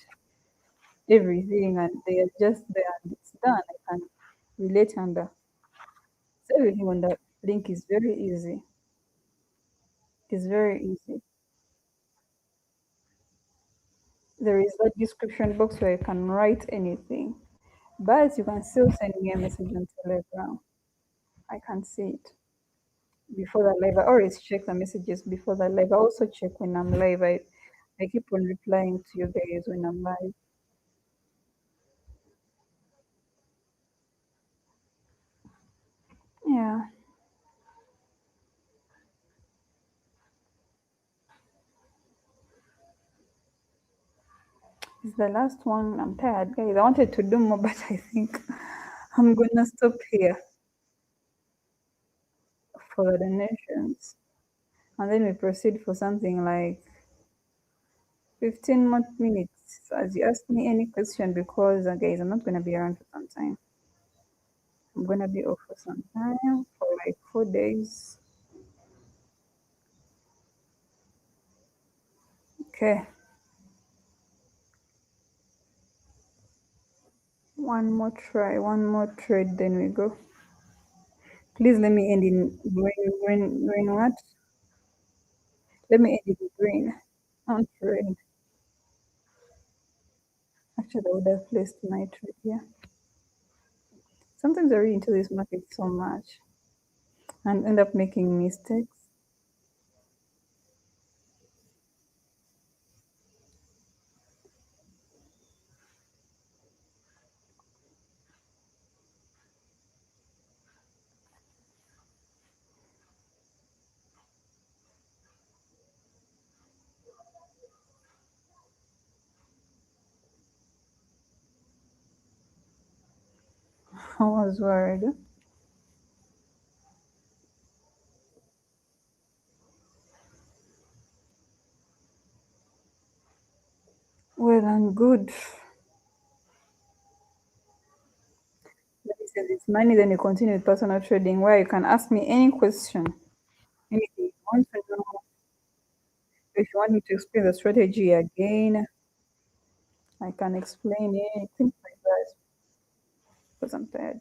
everything, and they are just there and it's done. I can relate under. So everything on that link is very easy. It's very easy. There is that description box where you can write anything, but you can still send me a message on Telegram. I can see it before the live. I always check the messages before the live. I also check when I'm live. I keep on replying to you guys when I'm live. Yeah, it's the last one. I'm tired, guys. I wanted to do more, but I think I'm gonna stop here for the donations, and then we proceed for something like 15 more minutes as you ask me any question because, guys, I'm not gonna be around for some time. I'm gonna be off for some time for like 4 days. Okay, one more trade, then we go. Please let me end in green what? Let me end in green. On trade. Actually, I would have placed my trade here. Sometimes I read into this market so much and end up making mistakes. I was worried. Well and good. Let me send this money, then you continue with personal trading where you can ask me any question, anything you want to know. If you want me to explain the strategy again, I can explain it, things like that. Because I'm tired.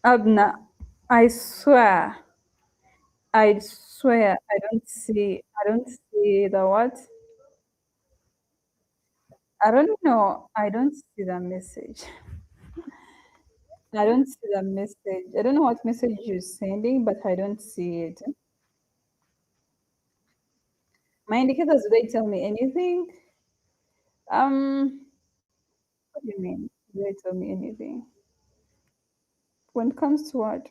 Abna, I swear, I don't see the what? I don't know. I don't see the message. I don't see the message. I don't know what message you're sending, but I don't see it. My indicators, do they tell me anything? What do you mean? Do they tell me anything? When it comes to what?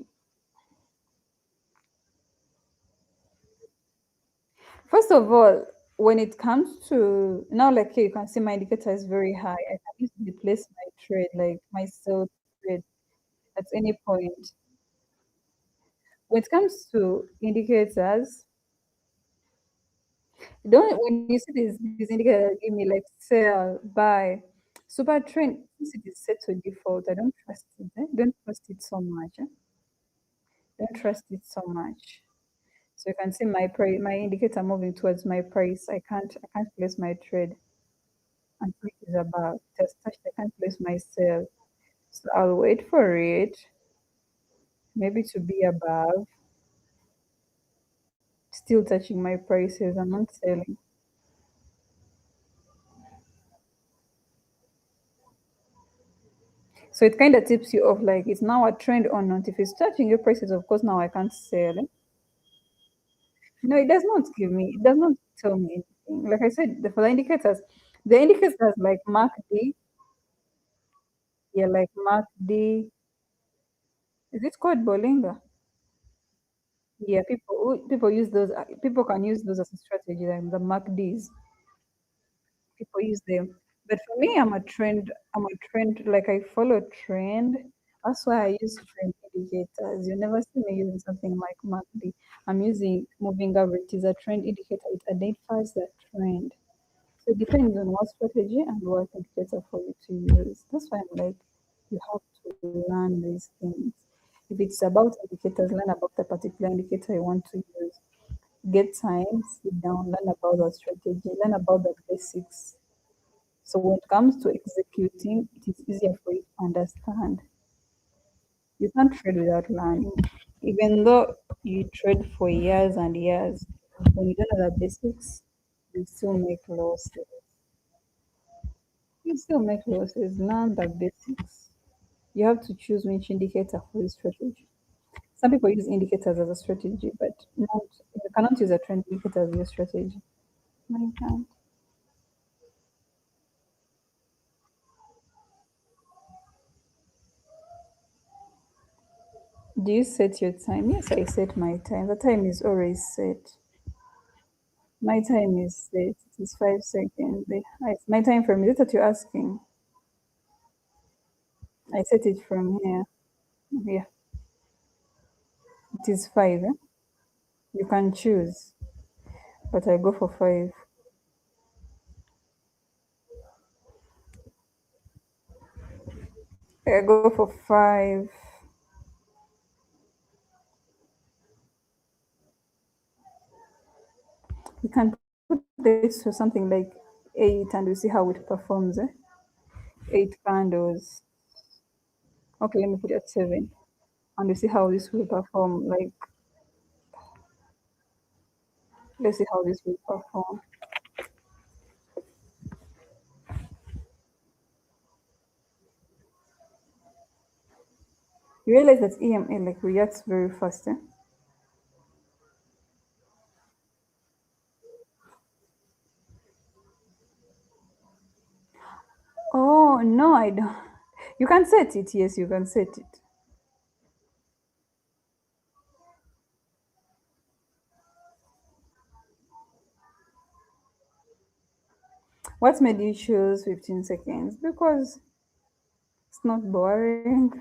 First of all, when it comes to now, like here, you can see my indicator is very high. I can easily place my trade, like my sell trade at any point. When it comes to indicators, don't when you see these indicators give me like sell, buy, super trend, since it is set to default, I don't trust it. Don't trust it so much. Don't trust it so much. So you can see my price, my indicator moving towards my price. I can't place my trade until it is above. Just touched, I can't place my sell. So I'll wait for it, maybe to be above. Still touching my prices. I'm not selling. So it kind of tips you off like it's now a trend or not. If it's touching your prices, of course, now I can't sell. No, it does not give me, it does not tell me anything. Like I said, for the indicators like MACD, yeah, like MACD, is it called Bolinga? Yeah, people use those, people can use those as a strategy, like the MACDs, people use them. But for me, I'm a trend, like I follow trend. That's why I use trend indicators. You never see me using something like MACD. I'm using moving average. It is a trend indicator. It identifies the trend. So it depends on what strategy and what indicator for you to use. That's why I'm like, you have to learn these things. If it's about indicators, learn about the particular indicator you want to use. Get time, sit down, learn about the strategy, learn about the basics. So when it comes to executing, it is easier for you to understand. You can't trade without learning. Even though you trade for years and years, when you don't know the basics, you still make losses. You still make losses. Learn the basics. You have to choose which indicator for your strategy. Some people use indicators as a strategy, but not you cannot use a trend indicator as your strategy. No, you can't. Do you set your time? Yes, I set my time. The time is always set. My time is set. It is 5 seconds. My time frame. Is it that you're asking? I set it from here. Yeah, it is five. Eh? You can choose, but I go for five. I go for five. We can put this to something like eight, and we see how it performs. Eh? Eight candles. Okay, let me put it at seven, and we see how this will perform. Like, let's see how this will perform. You realize that EMA like reacts very fast. Eh? Oh no, I don't. You can set it. Yes, you can set it. What made you choose 15 seconds? Because it's not boring.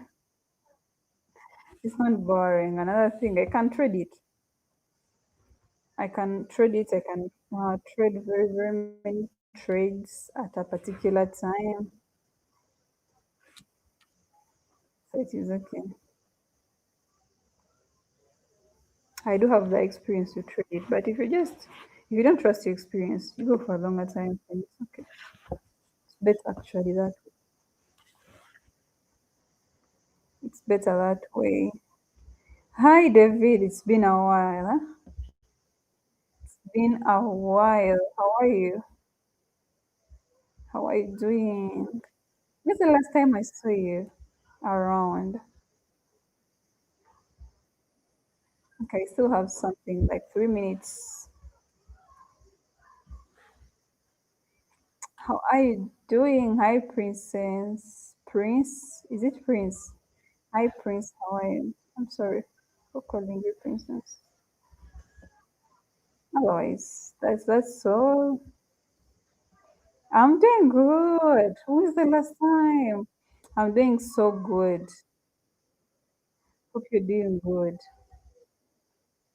It's not boring. Another thing, I can trade it. I can trade it. I can trade very, very many trades at a particular time. So it is okay. I do have the experience to trade it, but if you don't trust your experience, you go for a longer time and it's okay. It's better actually that way. It's better that way. Hi David, it's been a while. Huh? It's been a while. How are you? How are you doing? When's the last time I saw you around? Okay, I still have something like 3 minutes. How are you doing? Hi, Princess. Prince? Is it Prince? Hi, Prince. How are you? I'm sorry for calling you Princess. Otherwise, that's so. I'm doing good. When was the last time? I'm doing so good. Hope you're doing good.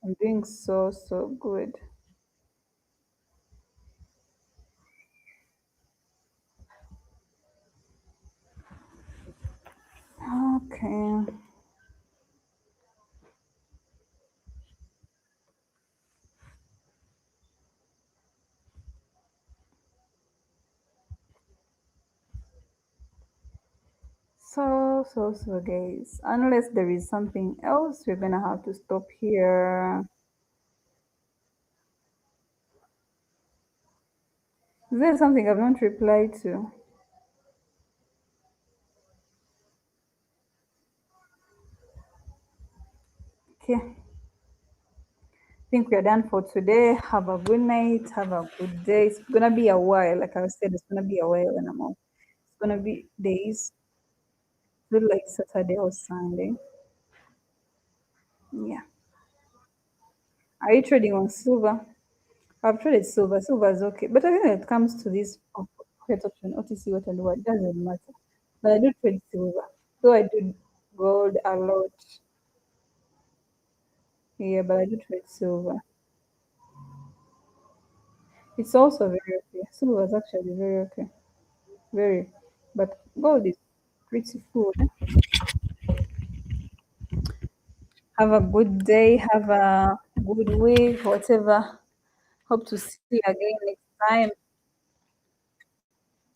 I'm doing so good. Okay. So, guys. Unless there is something else, we're gonna have to stop here. Is there something I've not replied to? Okay. I think we are done for today. Have a good night. Have a good day. It's gonna be a while. Like I said, it's gonna be a while when I'm off. It's gonna be days. Feel like Saturday or Sunday. Yeah. Are you trading on silver? I've traded silver. Silver is okay. But I think when it comes to this market option, OTC, what and what, it doesn't matter. But I do trade silver. Though I do gold a lot. Yeah, but I do trade silver. It's also very okay. Silver is actually very okay. Very. But gold is pretty cool. Have a good day. Have a good week. Whatever. Hope to see you again next time.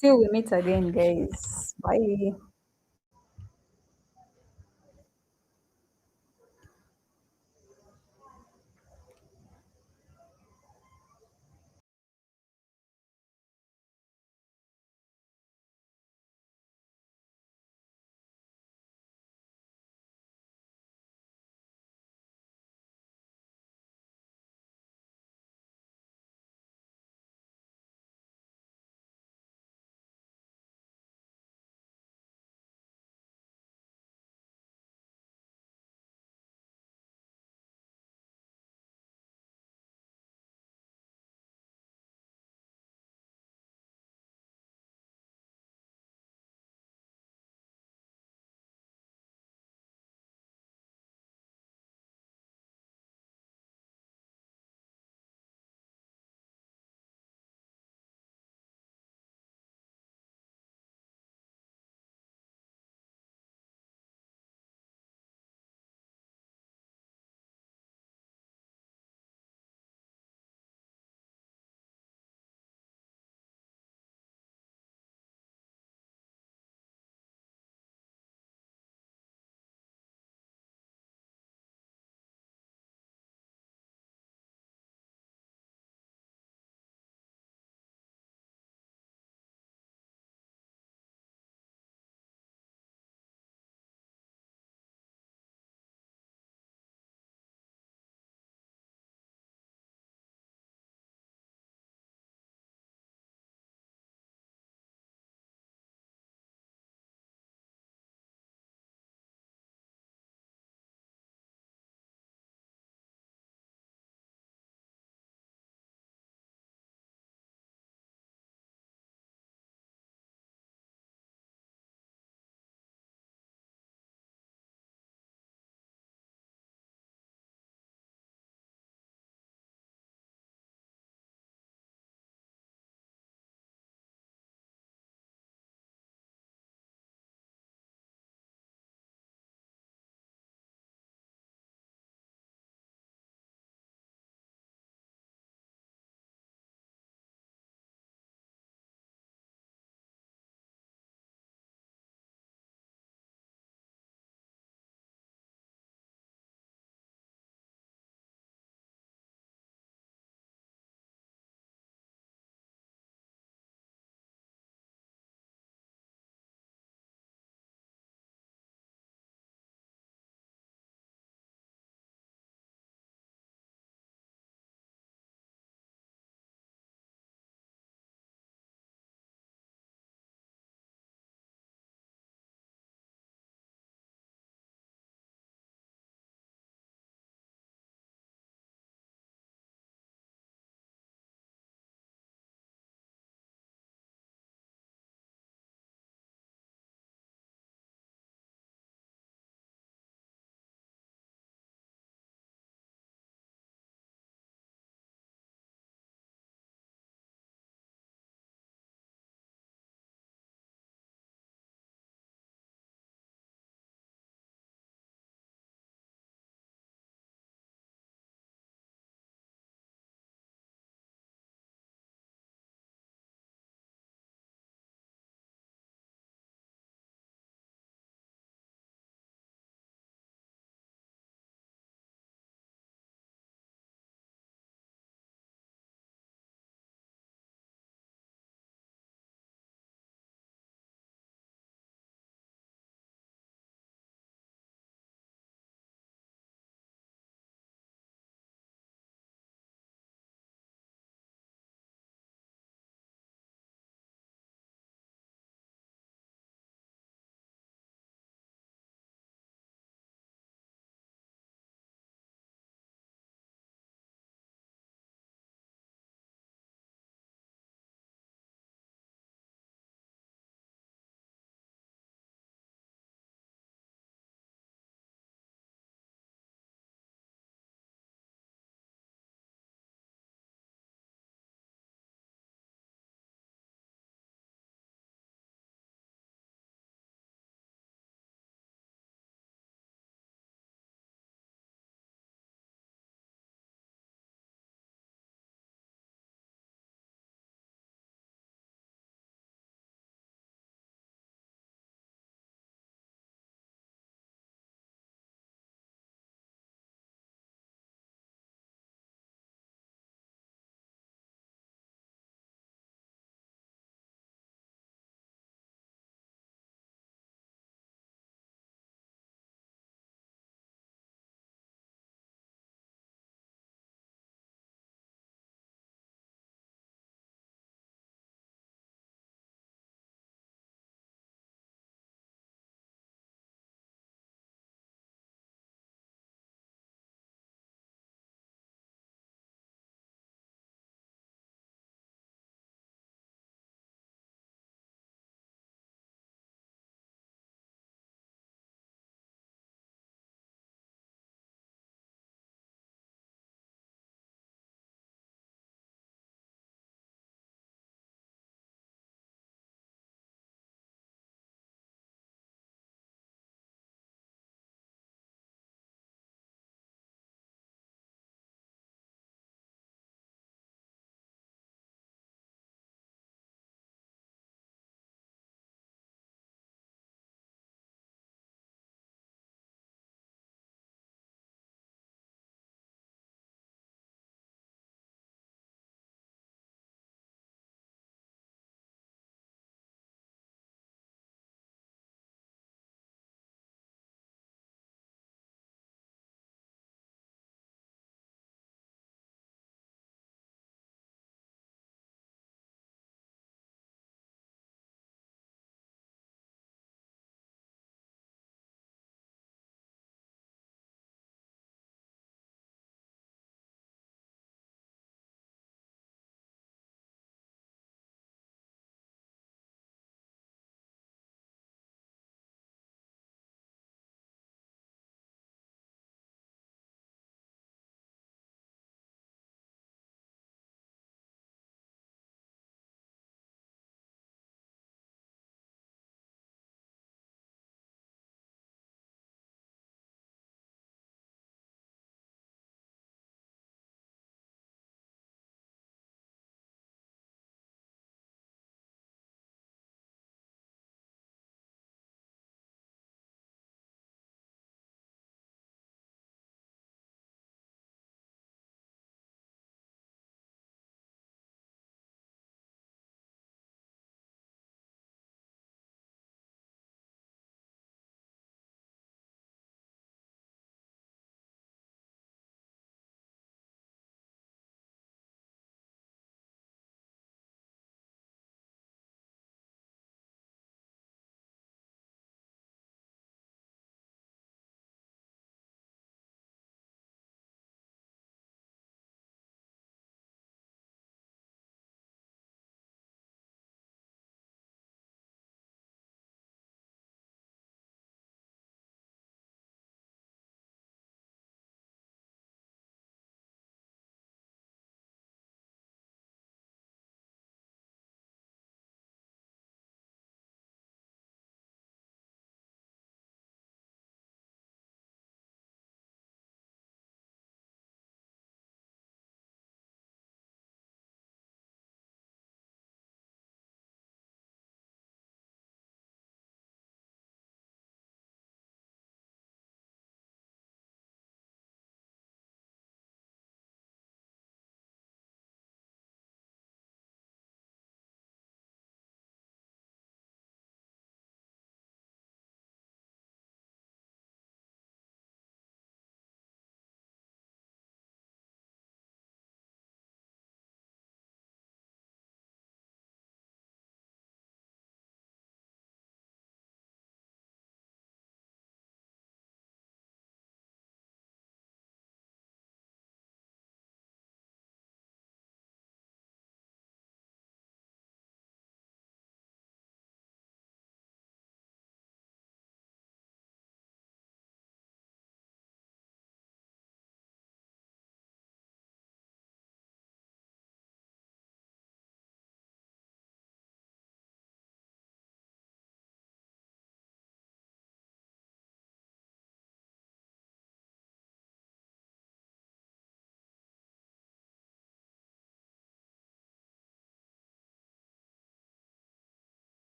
Till we meet again, guys. Bye.